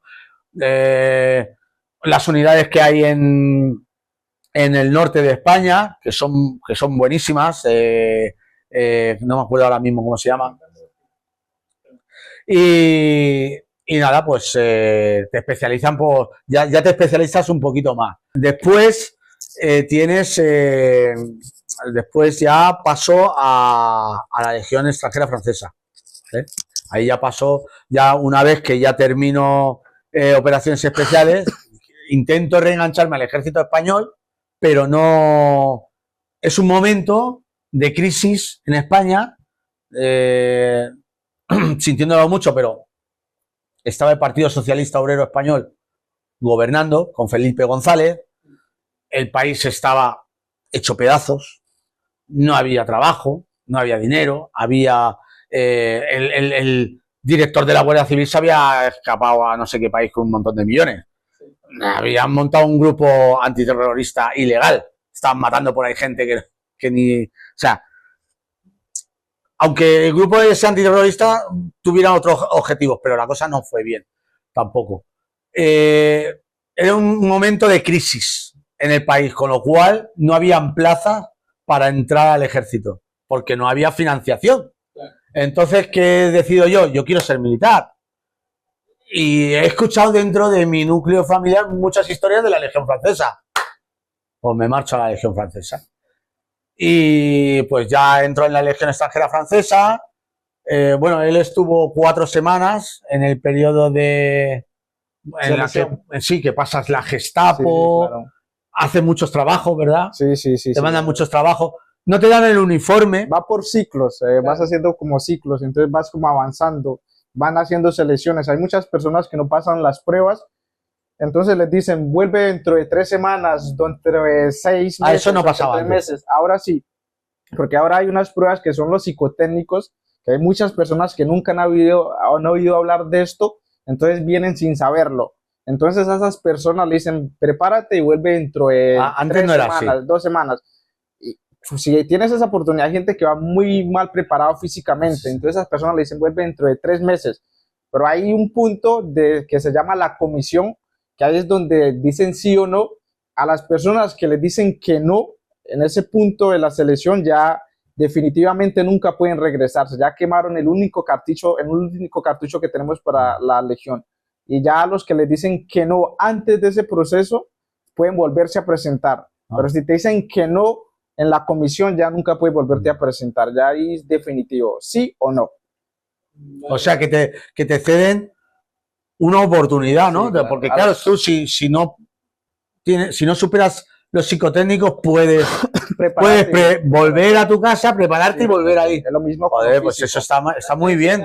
Las unidades que hay en el norte de España, que son buenísimas, no me acuerdo ahora mismo cómo se llaman. Y nada, pues te especializan ya te especializas un poquito más. Después después ya pasó a la Legión Extranjera Francesa, ¿eh? Ahí ya pasó, ya una vez que ya termino operaciones especiales, intento reengancharme al ejército español, pero no, es un momento de crisis en España, sintiéndolo mucho, pero estaba el Partido Socialista Obrero Español gobernando con Felipe González, el país estaba hecho pedazos, no había trabajo, no había dinero, había el director de la Guardia Civil se había escapado a no sé qué país con un montón de millones. Habían montado un grupo antiterrorista ilegal, estaban matando por ahí gente que ni... O sea, aunque el grupo ese antiterrorista tuviera otros objetivos, pero la cosa no fue bien, tampoco. Era un momento de crisis en el país, con lo cual no habían plazas para entrar al ejército, porque no había financiación. Entonces, ¿qué decido yo? Yo quiero ser militar. Y he escuchado dentro de mi núcleo familiar muchas historias de la Legión Francesa. Pues me marcho a la Legión Francesa. Y pues ya entró en la Legión Extranjera Francesa. Bueno, él estuvo 4 semanas en el periodo en la que pasas la Gestapo, sí, claro. Hace muchos trabajos, ¿verdad? Sí. Te mandan muchos trabajos. No te dan el uniforme. Va por ciclos, claro. Vas haciendo como ciclos, entonces vas como avanzando, van haciendo selecciones. Hay muchas personas que no pasan las pruebas, entonces les dicen, vuelve dentro de 3 semanas, dentro de 6 meses. Eso no pasaba 3 meses. Ahora sí, porque ahora hay unas pruebas que son los psicotécnicos, que hay muchas personas que nunca han oído hablar de esto, entonces vienen sin saberlo. Entonces a esas personas le dicen, prepárate y vuelve dentro de 3 semanas, 2 semanas. Y si tienes esa oportunidad, hay gente que va muy mal preparado físicamente, entonces esas personas le dicen, vuelve dentro de 3 meses. Pero hay un punto que se llama la comisión, que ahí es donde dicen sí o no. A las personas que les dicen que no, en ese punto de la selección ya definitivamente nunca pueden regresarse, ya quemaron el único cartucho que tenemos para la Legión. Y ya a los que les dicen que no antes de ese proceso pueden volverse a presentar. Pero si te dicen que no en la comisión, ya nunca puedes volverte a presentar. Ya ahí es definitivo, sí o no. O sea, que te ceden una oportunidad, ¿no? Sí, claro. Porque claro, tú si no superas los psicotécnicos, puedes volver a tu casa, prepararte y volver ahí. Es lo mismo. Joder, pues eso está muy bien.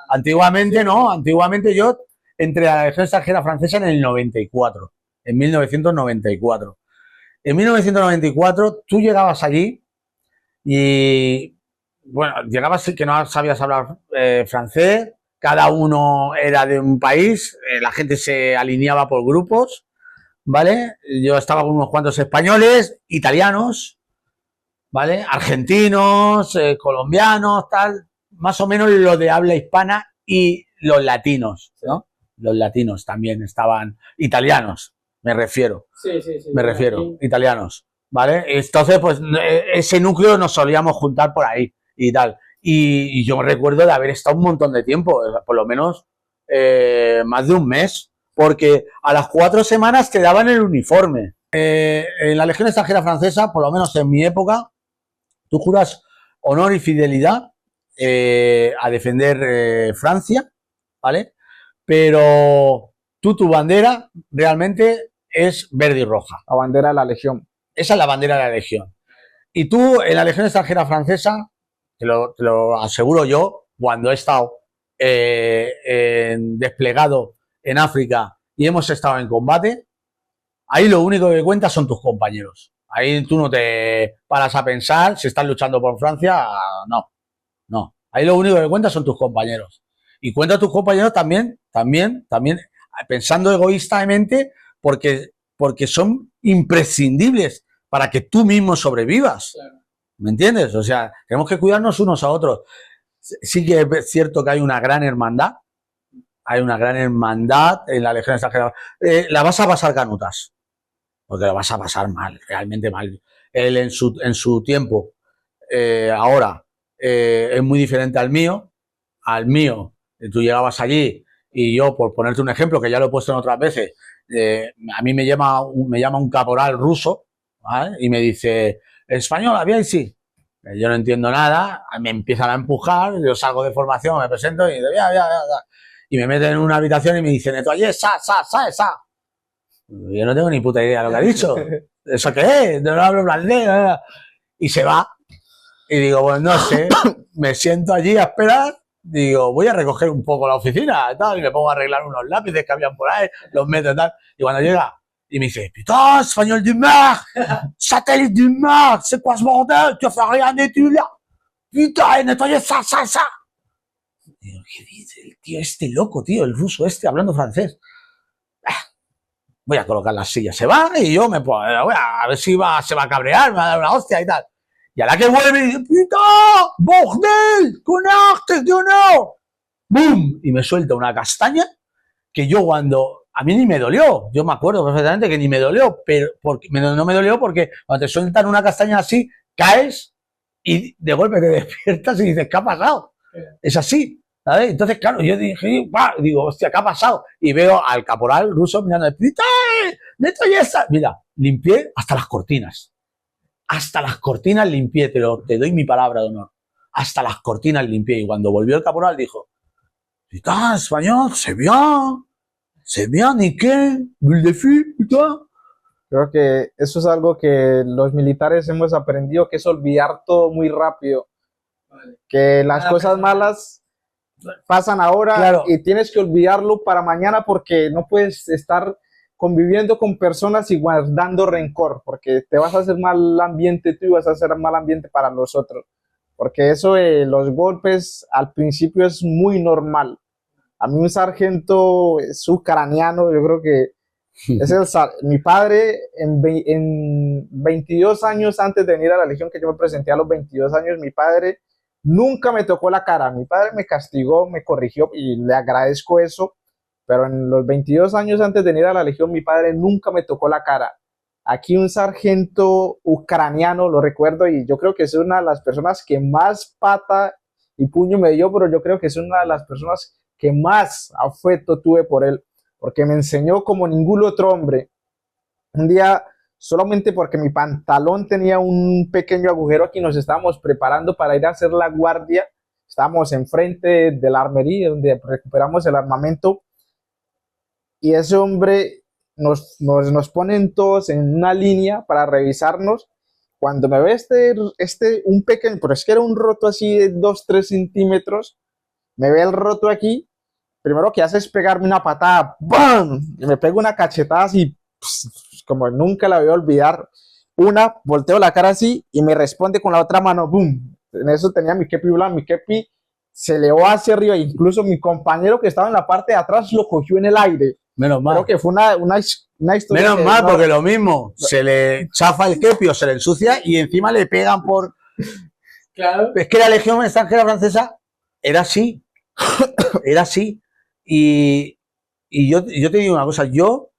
Antiguamente no, antiguamente yo entré a la Legión Extranjera Francesa en el 94, en 1994. En 1994 tú llegabas allí y bueno, llegabas que no sabías hablar francés, cada uno era de un país, la gente se alineaba por grupos, ¿vale? Yo estaba con unos cuantos españoles, italianos, ¿vale? Argentinos, colombianos, tal, más o menos lo de habla hispana y los latinos, ¿no? Los latinos también estaban, italianos, me refiero, italianos, ¿vale? Entonces, pues ese núcleo nos solíamos juntar por ahí y tal. Y yo me recuerdo de haber estado un montón de tiempo, por lo menos más de un mes, porque a las 4 semanas te daban el uniforme. En la Legión Extranjera Francesa, por lo menos en mi época, tú juras honor y fidelidad a defender Francia, ¿vale? Pero tu bandera realmente es verde y roja. La bandera de la Legión. Esa es la bandera de la Legión. Y tú, en la Legión Extranjera Francesa, te lo aseguro yo, cuando he estado desplegado en África y hemos estado en combate, ahí lo único que cuenta son tus compañeros. Ahí tú no te paras a pensar si estás luchando por Francia, no. Ahí lo único que cuenta son tus compañeros. Y cuenta a tus compañeros también, pensando egoístamente, porque son imprescindibles para que tú mismo sobrevivas. Claro. ¿Me entiendes? O sea, tenemos que cuidarnos unos a otros. Sí que es cierto que hay una gran hermandad. Hay una gran hermandad en la Legión Extranjera. La vas a pasar canutas. Porque la vas a pasar mal, realmente mal. Él en su tiempo, ahora, es muy diferente al mío. Al mío, tú llegabas allí y yo, por ponerte un ejemplo, que ya lo he puesto en otras veces, a mí me llama un caporal ruso, ¿vale? Y me dice, español, bien, sí. Yo no entiendo nada, me empiezan a empujar, yo salgo de formación, me presento y dice, ya. Y me meten en una habitación y me dicen, esa. Yo no tengo ni puta idea de lo que ha dicho. ¿Eso qué es? No hablo francés. Y se va. Y digo, pues no sé, me siento allí a esperar. Digo, voy a recoger un poco la oficina tal, y me pongo a arreglar unos lápices que habían por ahí, los meto y tal. Y cuando llega, y me dice, putain, español du mar, satélite du mar, c'est quoi ce bordel, tu fais rien de tout là. Putain, nettoyez ça. Digo, ¿qué dice el tío este loco, tío, el ruso este hablando francés? Voy a colocar la silla. Se va y yo me pongo, a ver si se va a cabrear, me va a dar una hostia y tal. Y a la que vuelve y dice, ¡puta! ¡Bordel! ¡Con artes de honor! ¡Bum! Y me suelta una castaña que yo cuando... A mí ni me dolió. Yo me acuerdo perfectamente que ni me dolió, pero no me dolió porque cuando te sueltan una castaña así, caes y de golpe te despiertas y dices, ¿qué ha pasado? Es así, ¿sabes? Entonces, claro, yo dije, digo, hostia, ¿qué ha pasado? Y veo al caporal ruso mirando, ¡puta! ¡Neto y esa! Mira, limpié hasta las cortinas. Hasta las cortinas limpié, te doy mi palabra de honor. Hasta las cortinas limpié. Y cuando volvió el caporal dijo, putain, español, c'est bien, ¿y qué? Creo que eso es algo que los militares hemos aprendido, que es olvidar todo muy rápido. Vale. Que las cosas malas pasan ahora, claro, y tienes que olvidarlo para mañana porque no puedes estar conviviendo con personas y guardando rencor, porque te vas a hacer mal ambiente tú y vas a hacer mal ambiente para los otros, porque eso de los golpes al principio es muy normal. A mí un sargento es ucraniano, yo creo que es mi padre en 22 años antes de venir a la Legión, que yo me presenté a los 22 años, mi padre nunca me tocó la cara, mi padre me castigó, me corrigió y le agradezco eso. Pero en los 22 años antes de venir a la Legión, mi padre nunca me tocó la cara. Aquí un sargento ucraniano, lo recuerdo, y yo creo que es una de las personas que más pata y puño me dio, pero yo creo que es una de las personas que más afecto tuve por él, porque me enseñó como ningún otro hombre. Un día, solamente porque mi pantalón tenía un pequeño agujero aquí, nos estábamos preparando para ir a hacer la guardia. Estábamos enfrente de la armería, donde recuperamos el armamento. Y ese hombre nos ponen todos en una línea para revisarnos. Cuando me ve un pequeño, pero es que era un roto así de 2-3 centímetros, me ve el roto aquí, primero que hace es pegarme una patada, ¡bam! Y me pega una cachetada así, como nunca la voy a olvidar. Volteo la cara así y me responde con la otra mano, ¡boom! en eso tenía mi kepi blanco, mi kepi se elevó hacia arriba, incluso mi compañero que estaba en la parte de atrás lo cogió en el aire. Menos mal. Creo que fue una historia. Menos mal, porque lo mismo, se le chafa el kepi o se le ensucia y encima le pegan por... Claro. Es que la Legión Extranjera Francesa era así, era así. Y yo te digo una cosa, yo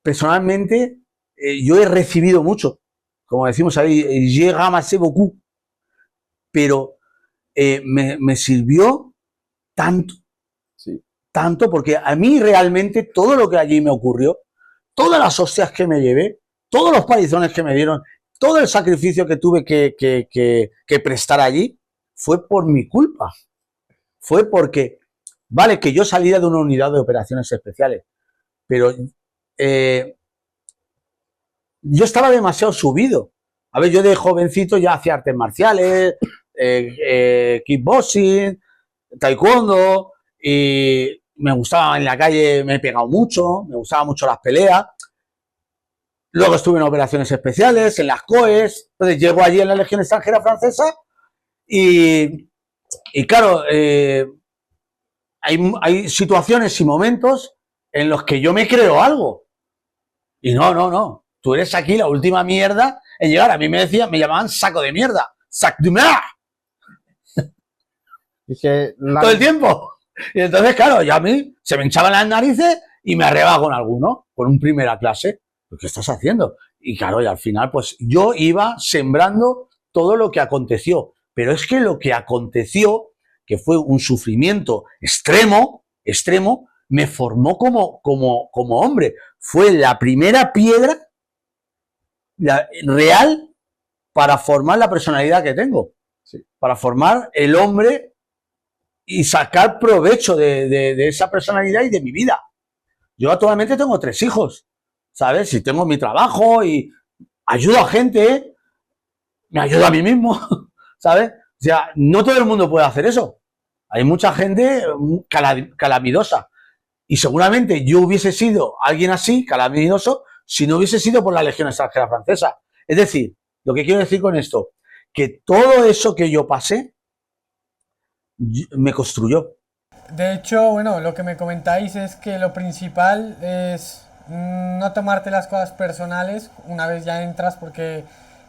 personalmente, yo he recibido mucho, como decimos ahí, j'ai ramassé beaucoup, pero me sirvió tanto, Sí. tanto, porque a mí realmente todo lo que allí me ocurrió, todas las hostias que me llevé, todos los palizones que me dieron, todo el sacrificio que tuve que prestar allí, fue por mi culpa. Fue porque, vale, que yo saliera de una unidad de operaciones especiales, pero yo estaba demasiado subido. A ver, yo de jovencito ya hacía artes marciales, kickboxing, taekwondo, y me gustaba en la calle, me he pegado mucho, me gustaban mucho las peleas. Luego estuve en operaciones especiales, en las COES, entonces llego allí en la Legión Extranjera Francesa y claro, hay situaciones y momentos en los que yo me creo algo. Y no, tú eres aquí la última mierda en llegar. A mí me llamaban saco de mierda, sac de mierda. Y que Todo el tiempo. Y entonces, claro, ya a mí se me hinchaban las narices y me arreaba con alguno, con un primera clase. ¿Qué estás haciendo? Y claro, y al final, pues yo iba sembrando todo lo que aconteció. Pero es que lo que aconteció, que fue un sufrimiento extremo, me formó como hombre. Fue la primera piedra real para formar la personalidad que tengo. Sí. Para formar el hombre y sacar provecho de esa personalidad y de mi vida. Yo actualmente tengo 3 hijos, ¿sabes? Y tengo mi trabajo y ayudo a gente, me ayudo a mí mismo, ¿sabes? O sea, no todo el mundo puede hacer eso. Hay mucha gente calamitosa. Y seguramente yo hubiese sido alguien así, calamitoso, si no hubiese sido por la Legión Extranjera Francesa. Es decir, lo que quiero decir con esto, que todo eso que yo pasé, me construyó. De hecho, bueno, lo que me comentáis es que lo principal es no tomarte las cosas personales una vez ya entras, porque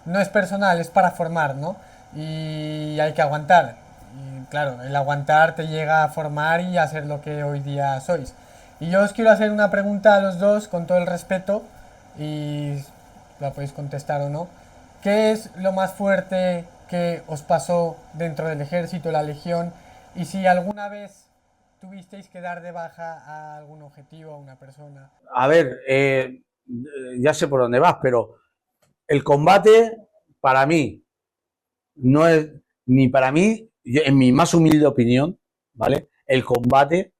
no es personal, es para formar, ¿no? Y hay que aguantar. Y claro, el aguantar te llega a formar y a ser lo que hoy día sois. Y yo os quiero hacer una pregunta a los dos con todo el respeto y la podéis contestar o no. ¿Qué es lo más fuerte que os pasó dentro del ejército, la legión? Y si alguna vez tuvisteis que dar de baja a algún objetivo, a una persona. A ver, ya sé por dónde vas, pero el combate para mí no es ni para mí, en mi más humilde opinión, ¿vale? El combate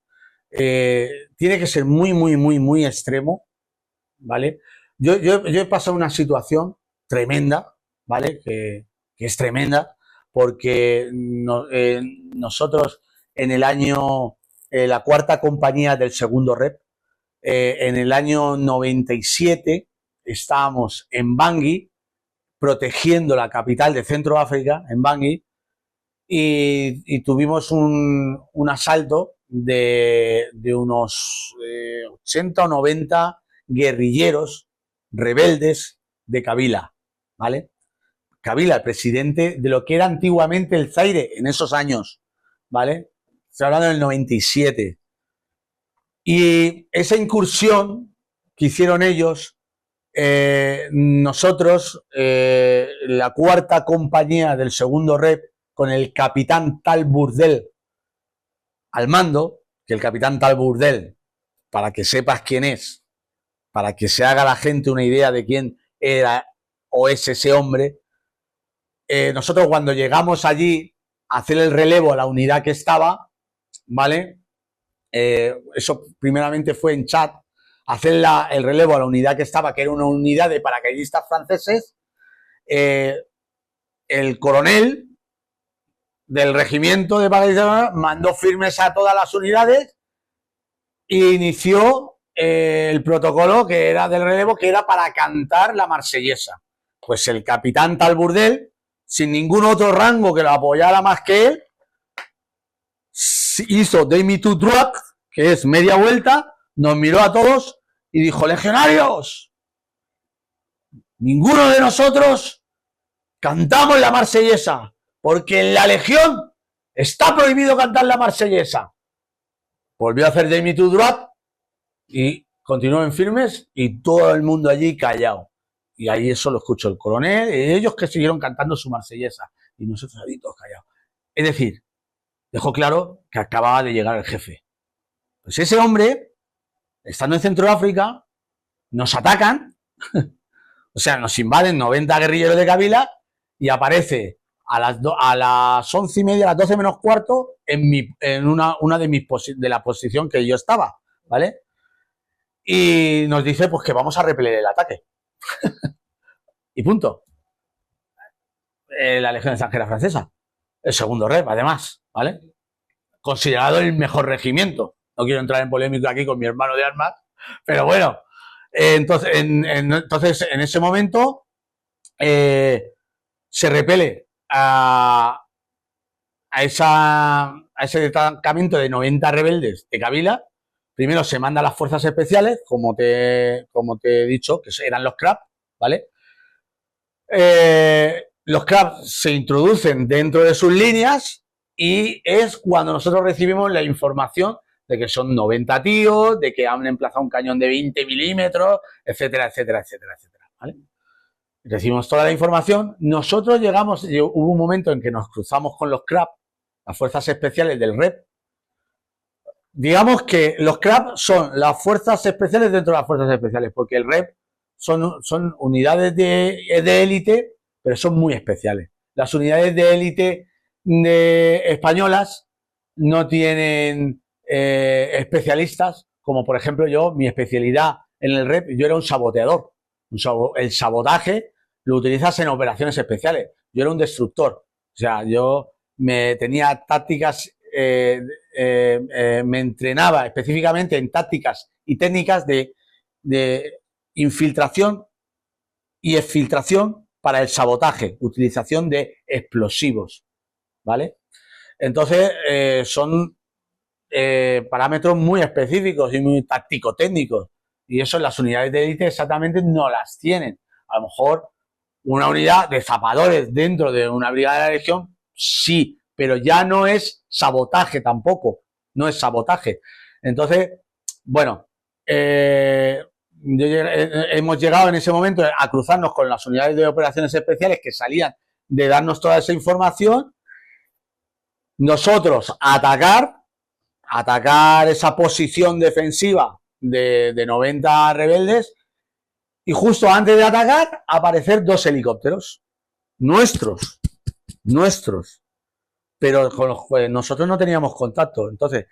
tiene que ser muy extremo, ¿vale? Yo he pasado una situación tremenda, ¿vale? Que es tremenda, porque nosotros en el año, la 4ª compañía del segundo rep, en el año 97 estábamos en Bangui, protegiendo la capital de Centroáfrica, en Bangui, y tuvimos un asalto de unos 80 o 90 guerrilleros rebeldes de Kabila, ¿vale? Kabila, el presidente de lo que era antiguamente el Zaire en esos años, ¿vale? Estoy hablando del 97. Y esa incursión que hicieron ellos, nosotros, la 4ª compañía del segundo rep, con el capitán Tal Burdel al mando, que el capitán Tal Burdel, para que sepas quién es, para que se haga la gente una idea de quién era o es ese hombre, nosotros cuando llegamos allí a hacer el relevo a la unidad que estaba, ¿vale? Eso primeramente fue en Chad, hacer el relevo a la unidad que estaba, que era una unidad de paracaidistas franceses. El coronel del regimiento de paracaidistas mandó firmes a todas las unidades e inició el protocolo que era del relevo, que era para cantar la marsellesa. Pues el capitán Tal Burdel sin ningún otro rango que lo apoyara más que él, hizo demi to droite, que es media vuelta, nos miró a todos y dijo: legionarios, ninguno de nosotros cantamos la marsellesa, porque en la legión está prohibido cantar la marsellesa. Volvió a hacer demi to droite y continuó en firmes y todo el mundo allí callado. Y ahí eso lo escuchó el coronel y ellos que siguieron cantando su marsellesa y nosotros ahí todos callados. Es decir, dejó claro que acababa de llegar el jefe. Pues ese hombre, estando en Centroáfrica, nos atacan, o sea, nos invaden 90 guerrilleros de Kabila y aparece a las 11:30, a las 12 menos cuarto, en una de la posición que yo estaba, ¿vale? Y nos dice pues que vamos a repeler el ataque. Y punto. La Legión Extranjera Francesa, el segundo rep, además, ¿vale? Considerado el mejor regimiento. No quiero entrar en polémica aquí con mi hermano de armas, pero bueno. Entonces, en ese momento se repele a ese destacamento de 90 rebeldes de Kabila. Primero se manda a las fuerzas especiales, como te he dicho, que eran los CRAP, ¿vale? Los CRAP se introducen dentro de sus líneas y es cuando nosotros recibimos la información de que son 90 tíos, de que han emplazado un cañón de 20 milímetros, etcétera, etcétera, etcétera, etcétera, ¿vale? Recibimos toda la información. Nosotros hubo un momento en que nos cruzamos con los CRAP, las fuerzas especiales del REP. Digamos que los CRAP son las fuerzas especiales dentro de las fuerzas especiales, porque el REP son unidades de élite, pero son muy especiales. Las unidades de élite españolas no tienen especialistas, como por ejemplo yo, mi especialidad en el REP, yo era un saboteador. El sabotaje lo utilizas en operaciones especiales. Yo era un destructor. O sea, yo tenía tácticas, me entrenaba específicamente en tácticas y técnicas de infiltración y exfiltración para el sabotaje, utilización de explosivos, ¿vale? Entonces, son parámetros muy específicos y muy táctico-técnicos, y eso en las unidades de élite exactamente no las tienen. A lo mejor una unidad de zapadores dentro de una brigada de la Legión, sí, pero ya no es sabotaje tampoco, no es sabotaje. Entonces, bueno, hemos llegado en ese momento a cruzarnos con las unidades de operaciones especiales que salían de darnos toda esa información. Nosotros atacar esa posición defensiva de 90 rebeldes y justo antes de atacar aparecer 2 helicópteros nuestros, pero con los que nosotros no teníamos contacto. Entonces,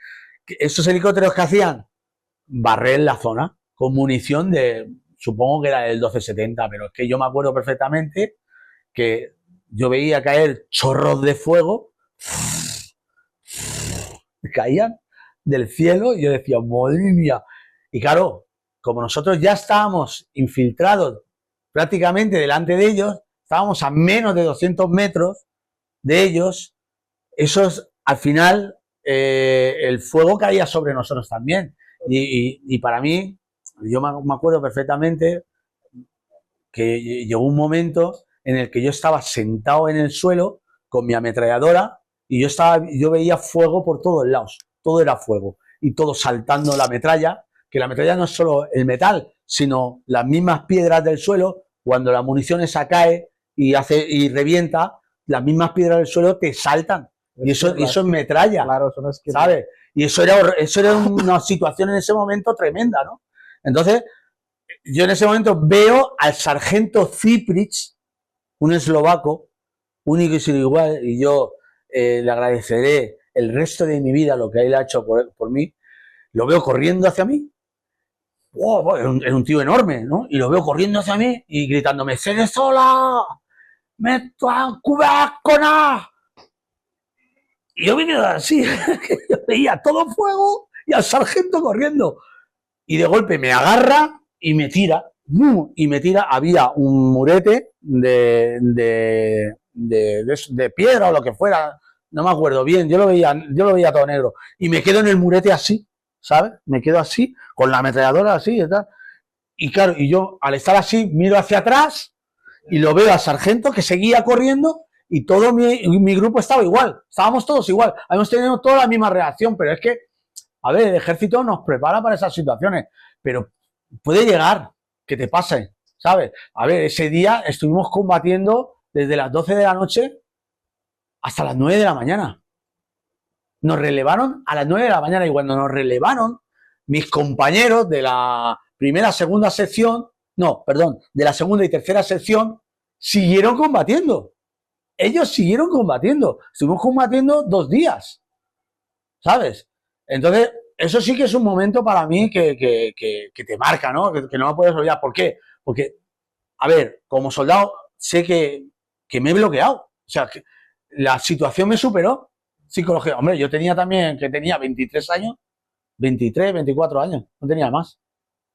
esos helicópteros que hacían, barrer la zona con munición supongo que era del 1270, pero es que yo me acuerdo perfectamente que yo veía caer chorros de fuego, caían del cielo y yo decía, madre mía. Y claro, como nosotros ya estábamos infiltrados prácticamente delante de ellos, estábamos a menos de 200 metros de ellos, esos, al final, el fuego caía sobre nosotros también. Y para mí, yo me acuerdo perfectamente que llegó un momento en el que yo estaba sentado en el suelo con mi ametralladora y yo veía fuego por todos lados. Todo era fuego y todo saltando la metralla, que la metralla no es solo el metal, sino las mismas piedras del suelo. Cuando la munición esa cae y revienta, las mismas piedras del suelo te saltan. Y eso es metralla, claro, eso no es que ¿sabes? Y eso era una situación en ese momento tremenda, ¿no? Entonces, yo en ese momento veo al sargento Ciprich, un eslovaco, único y sin igual, y yo le agradeceré el resto de mi vida lo que él ha hecho por mí. Lo veo corriendo hacia mí. Wow, es un tío enorme, ¿no? Y lo veo corriendo hacia mí y gritándome, ¡Cenezola! ¡Meto a Cubacona! Y yo me quedé así, yo veía todo fuego y al sargento corriendo. Y de golpe me agarra y me tira. Había un murete de de piedra o lo que fuera, no me acuerdo bien, yo lo veía todo negro. Y me quedo en el murete así, ¿sabes? Me quedo así, con la ametralladora así y tal. Y claro, y yo al estar así, miro hacia atrás y lo veo al sargento que seguía corriendo y todo mi grupo estaba igual, estábamos todos igual, habíamos tenido toda la misma reacción, pero es que, a ver, el ejército nos prepara para esas situaciones, pero puede llegar que te pase, ¿sabes? A ver, ese día estuvimos combatiendo desde las 12 de la noche hasta las 9 de la mañana. Nos relevaron a las 9 de la mañana y cuando nos relevaron, mis compañeros de la primera, segunda sección, no, perdón, de la segunda y tercera sección, siguieron combatiendo. Ellos siguieron combatiendo. Estuvimos combatiendo 2 días, ¿sabes? Entonces, eso sí que es un momento para mí que te marca, ¿no? Que no me puedes olvidar. ¿Por qué? Porque, a ver, como soldado, sé que me he bloqueado. O sea, que la situación me superó. Psicología. Hombre, yo tenía también, que tenía 23 años, 23, 24 años, no tenía más.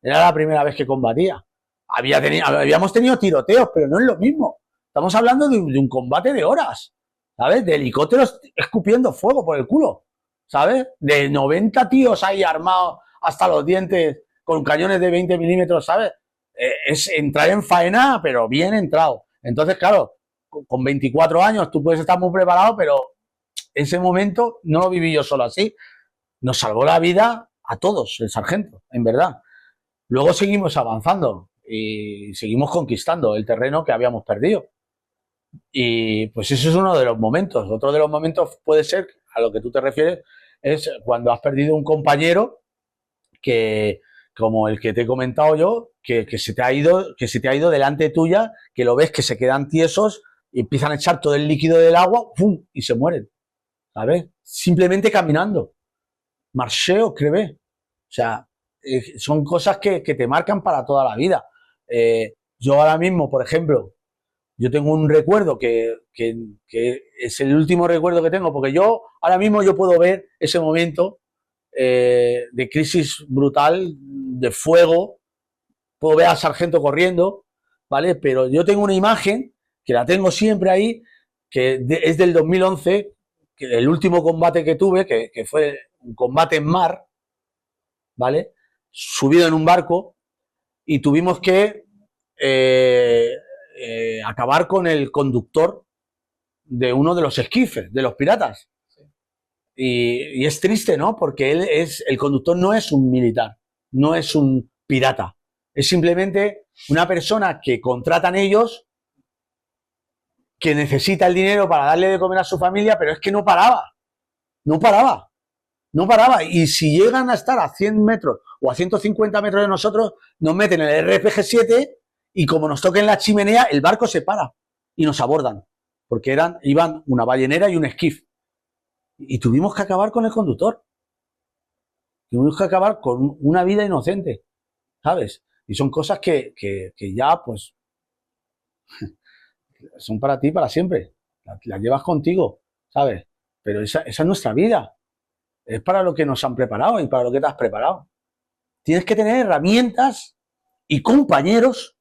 Era la primera vez que combatía. Habíamos tenido tiroteos, pero no es lo mismo. Estamos hablando de un combate de horas, ¿sabes? De helicópteros escupiendo fuego por el culo, ¿sabes? De 90 tíos ahí armados hasta los dientes con cañones de 20 milímetros, ¿sabes? Es entrar en faena, pero bien entrado. Entonces, claro, con 24 años tú puedes estar muy preparado, pero ese momento no lo viví yo solo así. Nos salvó la vida a todos, el sargento, en verdad. Luego seguimos avanzando y seguimos conquistando el terreno que habíamos perdido. Y pues eso es uno de los momentos. Otro de los momentos puede ser, a lo que tú te refieres, es cuando has perdido un compañero que, como el que te he comentado yo, que se te ha ido delante tuya, que lo ves que se quedan tiesos y empiezan a echar todo el líquido del agua, ¡pum!, y se mueren, ¿sabes? Simplemente caminando. Marcheo, crevé. O sea, son cosas que te marcan para toda la vida. Yo ahora mismo, por ejemplo, yo tengo un recuerdo que es el último recuerdo que tengo, porque yo ahora mismo yo puedo ver ese momento de crisis brutal, de fuego, puedo ver al sargento corriendo, ¿vale? Pero yo tengo una imagen, que la tengo siempre ahí, que es del 2011, que el último combate que tuve, que fue un combate en mar, ¿vale? Subido en un barco, y tuvimos que acabar con el conductor de uno de los esquifes, de los piratas. Y es triste, ¿no? Porque el conductor no es un militar, no es un pirata. Es simplemente una persona que contratan ellos, que necesita el dinero para darle de comer a su familia, pero es que no paraba. No paraba. No paraba. Y si llegan a estar a 100 metros o a 150 metros de nosotros, nos meten en el RPG-7 y como nos toquen la chimenea, el barco se para y nos abordan. Porque iban una ballenera y un esquif. Y tuvimos que acabar con el conductor. Tuvimos que acabar con una vida inocente, ¿sabes? Y son cosas que ya, pues, son para ti para siempre. Las llevas contigo, ¿sabes? Pero esa es nuestra vida. Es para lo que nos han preparado y para lo que te has preparado. Tienes que tener herramientas y compañeros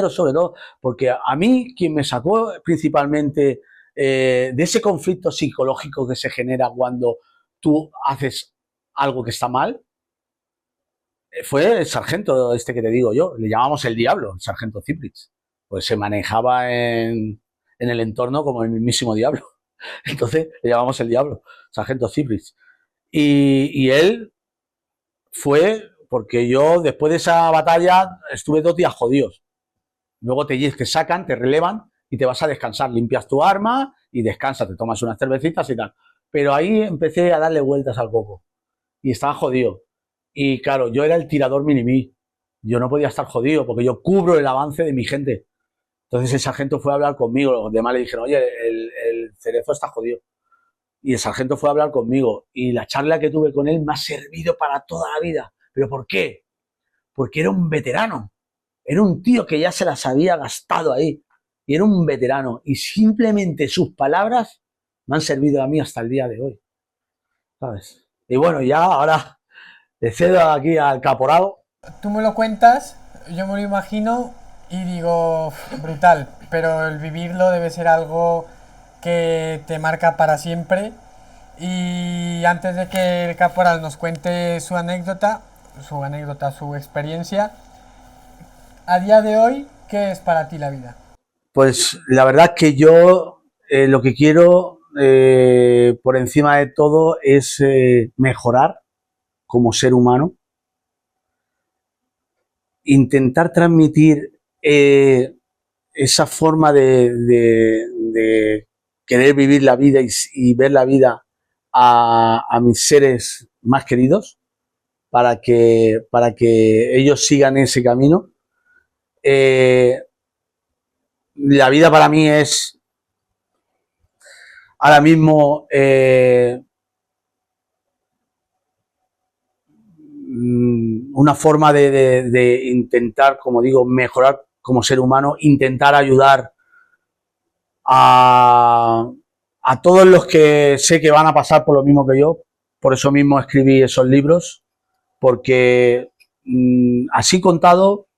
sobre todo, porque a mí quien me sacó principalmente de ese conflicto psicológico que se genera cuando tú haces algo que está mal, fue el sargento este que te digo yo, le llamamos el diablo, el sargento Ciprich, pues se manejaba en el entorno como el mismísimo diablo, entonces le llamamos el diablo, sargento Ciprich, y él fue, porque yo después de esa batalla estuve 2 días jodidos, luego te sacan, te relevan y te vas a descansar, limpias tu arma y descansas, te tomas unas cervecitas y tal, pero ahí empecé a darle vueltas al coco y estaba jodido. Y claro, yo era el tirador mini-mí. Yo no podía estar jodido porque yo cubro el avance de mi gente. Entonces el sargento fue a hablar conmigo. Los demás le dijeron, oye, el Cerezo está jodido. Y el sargento fue a hablar conmigo. Y la charla que tuve con él me ha servido para toda la vida. ¿Pero por qué? Porque era un veterano. Era un tío que ya se las había gastado ahí. Y era un veterano. Y simplemente sus palabras me han servido a mí hasta el día de hoy. ¿Sabes? Y bueno, ya ahora le cedo aquí al caporado. Tú me lo cuentas, yo me lo imagino y digo, brutal, pero el vivirlo debe ser algo que te marca para siempre. Y antes de que el caporal nos cuente su anécdota, su experiencia, a día de hoy, ¿qué es para ti la vida? Pues la verdad que yo lo que quiero por encima de todo es mejorar como ser humano, intentar transmitir esa forma de querer vivir la vida y ver la vida a mis seres más queridos para que ellos sigan ese camino. La vida para mí es ahora mismo una forma de intentar, como digo, mejorar como ser humano, intentar ayudar a todos los que sé que van a pasar por lo mismo que yo. Por eso mismo escribí esos libros, porque así contado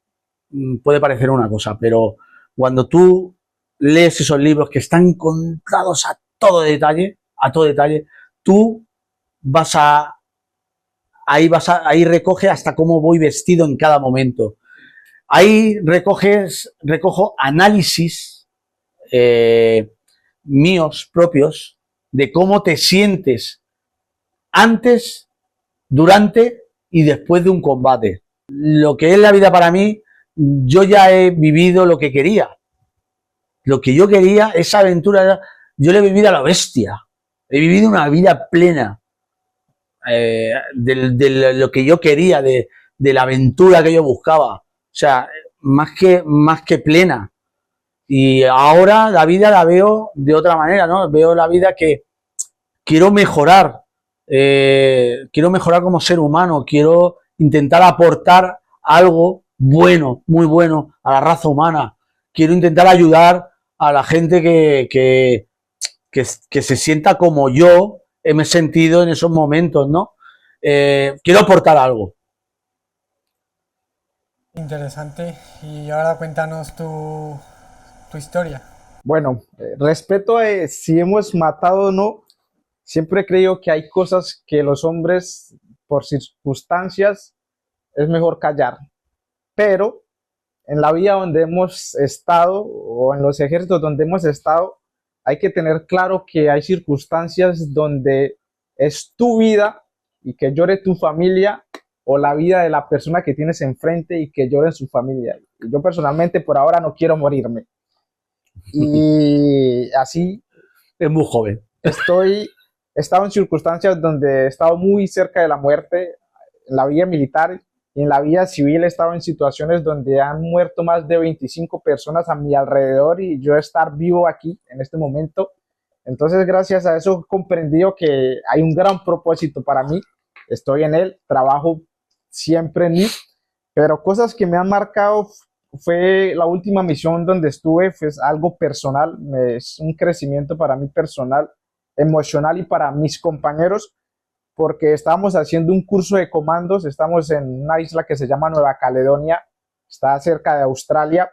puede parecer una cosa, pero cuando tú lees esos libros que están contados a todo detalle, tú vas a ahí recoge hasta cómo voy vestido en cada momento. Ahí recojo análisis míos propios de cómo te sientes antes, durante y después de un combate. Lo que es la vida para mí, yo ya he vivido lo que quería. Lo que yo quería, esa aventura, yo la he vivido a la bestia. He vivido una vida plena de lo que yo quería, de la aventura que yo buscaba. O sea, más que plena. Y ahora la vida la veo de otra manera, ¿no? Veo la vida que quiero mejorar como ser humano, quiero intentar aportar algo bueno, muy bueno a la raza humana. Quiero intentar ayudar a la gente que se sienta como yo me he sentido en esos momentos, ¿no? Quiero aportar algo. Interesante. Y ahora cuéntanos tu historia. Bueno, respeto a si hemos matado o no, siempre he creído que hay cosas que los hombres, por circunstancias, es mejor callar. Pero en la vida donde hemos estado o en los ejércitos donde hemos estado, hay que tener claro que hay circunstancias donde es tu vida y que llore tu familia o la vida de la persona que tienes enfrente y que llore su familia. Yo personalmente por ahora no quiero morirme. Y así Es muy joven. he estado en circunstancias donde he estado muy cerca de la muerte, en la vida militar y en la vida civil he estado en situaciones donde han muerto más de 25 personas a mi alrededor y yo estar vivo aquí en este momento. Entonces, gracias a eso he comprendido que hay un gran propósito para mí. Estoy en él, trabajo siempre en mí, pero cosas que me han marcado fue la última misión donde estuve, fue algo personal, es un crecimiento para mí personal, emocional y para mis compañeros, porque estábamos haciendo un curso de comandos, estamos en una isla que se llama Nueva Caledonia, está cerca de Australia.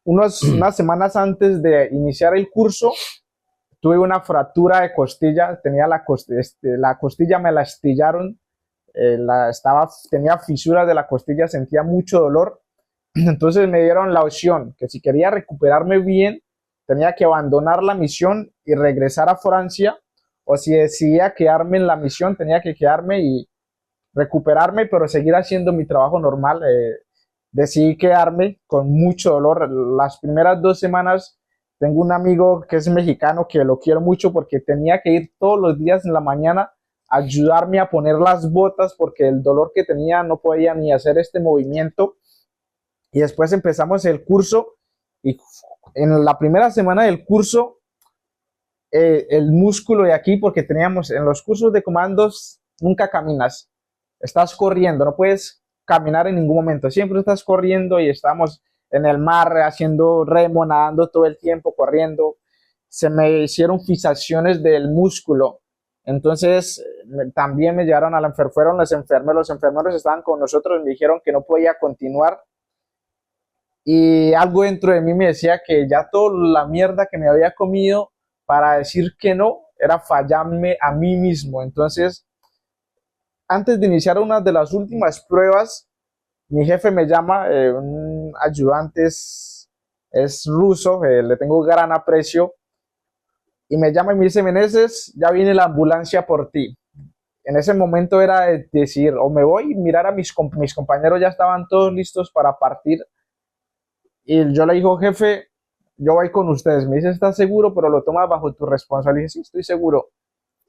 Unas semanas antes de iniciar el curso, tuve una fractura de costilla, tenía la costilla me la astillaron, tenía fisuras de la costilla, sentía mucho dolor. Entonces me dieron la opción que si quería recuperarme bien, tenía que abandonar la misión y regresar a Francia, o si decidía quedarme en la misión, tenía que quedarme y recuperarme, pero seguir haciendo mi trabajo normal. Decidí quedarme con mucho dolor. Las primeras 2 semanas tengo un amigo que es mexicano que lo quiero mucho porque tenía que ir todos los días en la mañana a ayudarme a poner las botas porque el dolor que tenía no podía ni hacer este movimiento. Y después empezamos el curso y en la primera semana del curso el músculo de aquí, porque teníamos en los cursos de comandos nunca caminas, estás corriendo, no puedes caminar en ningún momento, siempre estás corriendo y estamos en el mar haciendo remo, nadando todo el tiempo, corriendo. Se me hicieron fijaciones del músculo, entonces también me llevaron a la enfermera, fueron los enfermeros estaban con nosotros, me dijeron que no podía continuar y algo dentro de mí me decía que ya toda la mierda que me había comido para decir que no era fallarme a mí mismo. Entonces, antes de iniciar una de las últimas pruebas, mi jefe me llama, un ayudante es ruso, le tengo gran aprecio, y me llama y me dice, Meneses, ya viene la ambulancia por ti. En ese momento era de decir, o me voy, mirar a mis compañeros ya estaban todos listos para partir, y yo le digo, jefe, yo voy con ustedes. Me dice, ¿estás seguro? Pero lo tomas bajo tu responsabilidad. Y dije, sí, estoy seguro.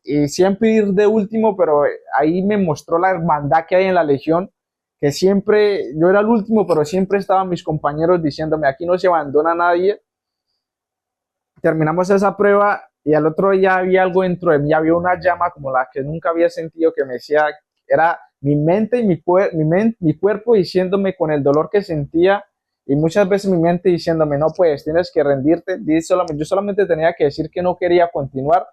Y siempre ir de último, pero ahí me mostró la hermandad que hay en la Legión, que siempre, yo era el último, pero siempre estaban mis compañeros diciéndome, aquí no se abandona nadie. Terminamos esa prueba y al otro día había algo dentro de mí, había una llama como la que nunca había sentido, que me decía, era mi mente y mi cuerpo diciéndome con el dolor que sentía, y muchas veces mi mente diciéndome, no puedes, tienes que rendirte. Yo solamente tenía que decir que no quería continuar,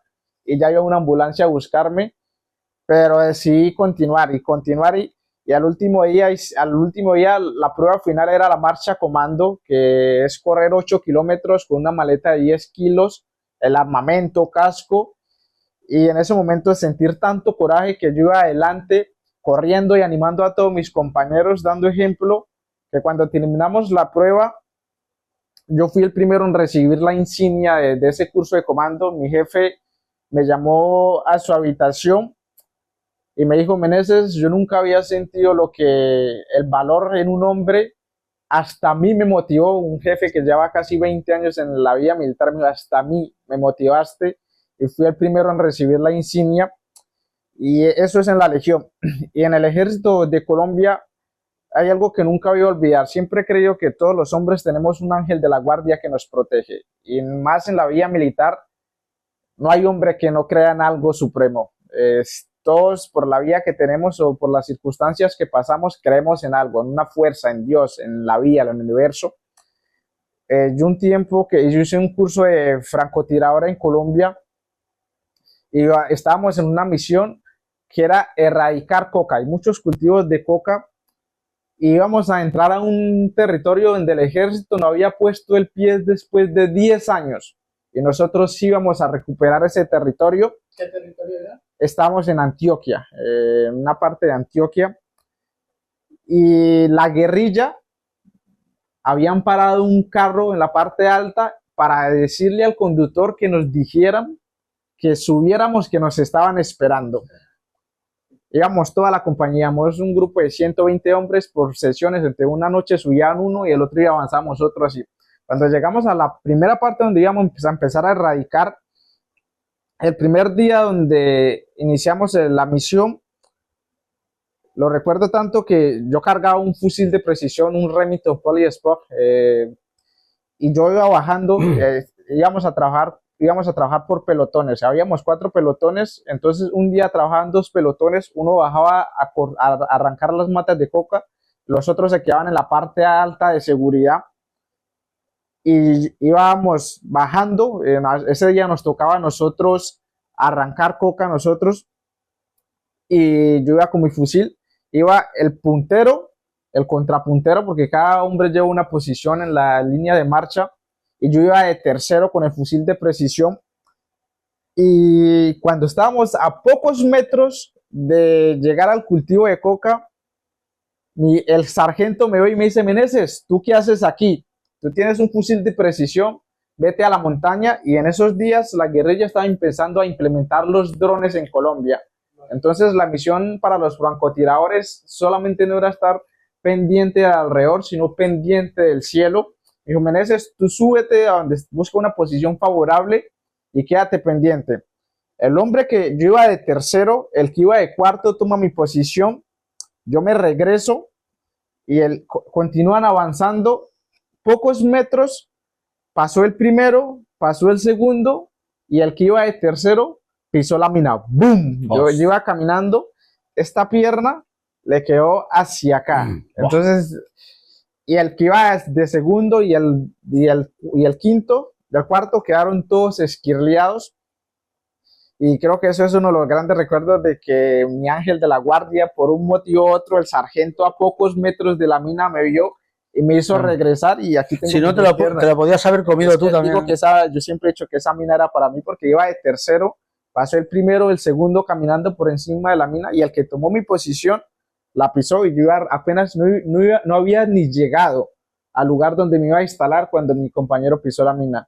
y ya iba una ambulancia a buscarme, pero decidí continuar y continuar, y al último día la prueba final era la marcha comando, que es correr 8 kilómetros con una maleta de 10 kilos, el armamento, casco, y en ese momento sentir tanto coraje que yo iba adelante corriendo y animando a todos mis compañeros, dando ejemplo, que cuando terminamos la prueba, yo fui el primero en recibir la insignia de ese curso de comando. Mi jefe me llamó a su habitación y me dijo, Meneses, yo nunca había sentido lo que el valor en un hombre, hasta a mí me motivó. Un jefe que lleva casi 20 años en la vida militar, me dijo, hasta a mí me motivaste, y fui el primero en recibir la insignia, y eso es en la Legión. Y en el Ejército de Colombia hay algo que nunca voy a olvidar. Siempre he creído que todos los hombres tenemos un ángel de la guardia que nos protege, y más en la vida militar, no hay hombre que no crea en algo supremo. Todos, por la vida que tenemos o por las circunstancias que pasamos, creemos en algo, en una fuerza, en Dios, en la vida, en el universo. Yo un tiempo que yo hice un curso de francotiradora en Colombia, y estábamos en una misión que era erradicar coca. Hay muchos cultivos de coca, y íbamos a entrar a un territorio donde el ejército no había puesto el pie después de 10 años, y nosotros íbamos a recuperar ese territorio. ¿Qué territorio era? Estábamos en Antioquia, en una parte de Antioquia, y la guerrilla habían parado un carro en la parte alta para decirle al conductor que nos dijeran que subiéramos, que nos estaban esperando. Íbamos toda la compañía, íbamos un grupo de 120 hombres por sesiones, entre una noche subían uno y el otro día avanzábamos otro, así. Cuando llegamos a la primera parte donde íbamos a empezar a erradicar, el primer día donde iniciamos la misión, lo recuerdo tanto que yo cargaba un fusil de precisión, un Remington Polysport, y yo iba bajando, íbamos a trabajar por pelotones. Habíamos 4 pelotones, entonces un día trabajaban 2 pelotones, uno bajaba a arrancar las matas de coca, los otros se quedaban en la parte alta de seguridad, y íbamos bajando. Ese día nos tocaba a nosotros arrancar coca nosotros, y yo iba con mi fusil, iba el puntero, el contrapuntero, porque cada hombre lleva una posición en la línea de marcha, y yo iba de tercero con el fusil de precisión. Y cuando estábamos a pocos metros de llegar al cultivo de coca, el sargento me ve y me dice, Meneses, ¿tú qué haces aquí? Tú tienes un fusil de precisión, vete a la montaña. Y en esos días la guerrilla estaba empezando a implementar los drones en Colombia. Entonces la misión para los francotiradores solamente no era estar pendiente alrededor, sino pendiente del cielo. Me dijo, Meneses, tú súbete a donde busca una posición favorable y quédate pendiente. El hombre que yo iba de tercero, el que iba de cuarto, toma mi posición, yo me regreso y continúan avanzando. Pocos metros, pasó el primero, pasó el segundo, y el que iba de tercero pisó la mina. ¡Boom! Yo iba caminando, esta pierna le quedó hacia acá. Entonces, y el que iba de segundo y el quinto, del cuarto, quedaron todos esquirleados. Y creo que eso es uno de los grandes recuerdos de que mi ángel de la guardia, por un motivo u otro, el sargento a pocos metros de la mina me vio y me hizo regresar y aquí tengo Si no, te mis piernas. lo podías haber comido Es tú que también. digo que yo siempre he dicho que esa mina era para mí porque iba de tercero, pasó el primero, el segundo caminando por encima de la mina y el que tomó mi posición la pisó y yo apenas no había ni llegado al lugar donde me iba a instalar cuando mi compañero pisó la mina.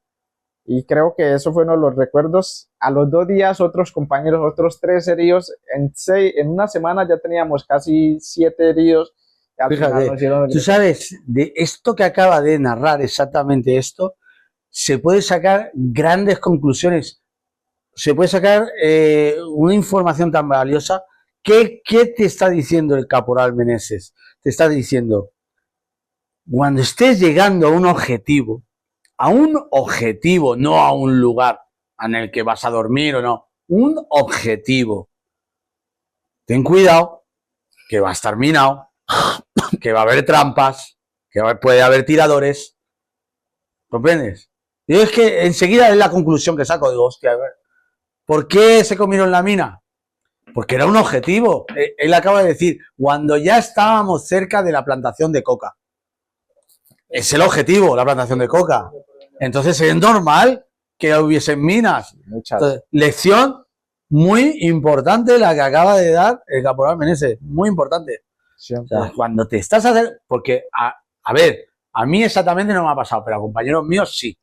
Y creo que eso fue uno de los recuerdos. A los 2 días, otros compañeros, otros 3 heridos. En una semana ya teníamos casi 7 heridos. Al final Fíjate, nos dieron tú sabes, de esto que acaba de narrar exactamente esto, se puede sacar grandes conclusiones, se puede sacar una información tan valiosa. ¿Qué te está diciendo el caporal Meneses? Te está diciendo, cuando estés llegando a un objetivo, no a un lugar en el que vas a dormir o no, un objetivo, ten cuidado, que va a estar minado, que va a haber trampas, puede haber tiradores, ¿comprendes? Y es que enseguida es la conclusión que saco, digo, hostia, a ver, ¿por qué se comieron la mina? Porque era un objetivo. Él acaba de decir, cuando ya estábamos cerca de la plantación de coca. Es el objetivo, la plantación de coca. Entonces es normal que hubiesen minas. Entonces, lección muy importante la que acaba de dar el caporal Meneses, muy importante. O sea, cuando te estás haciendo... Porque, a ver, a mí exactamente no me ha pasado, pero a compañeros míos sí.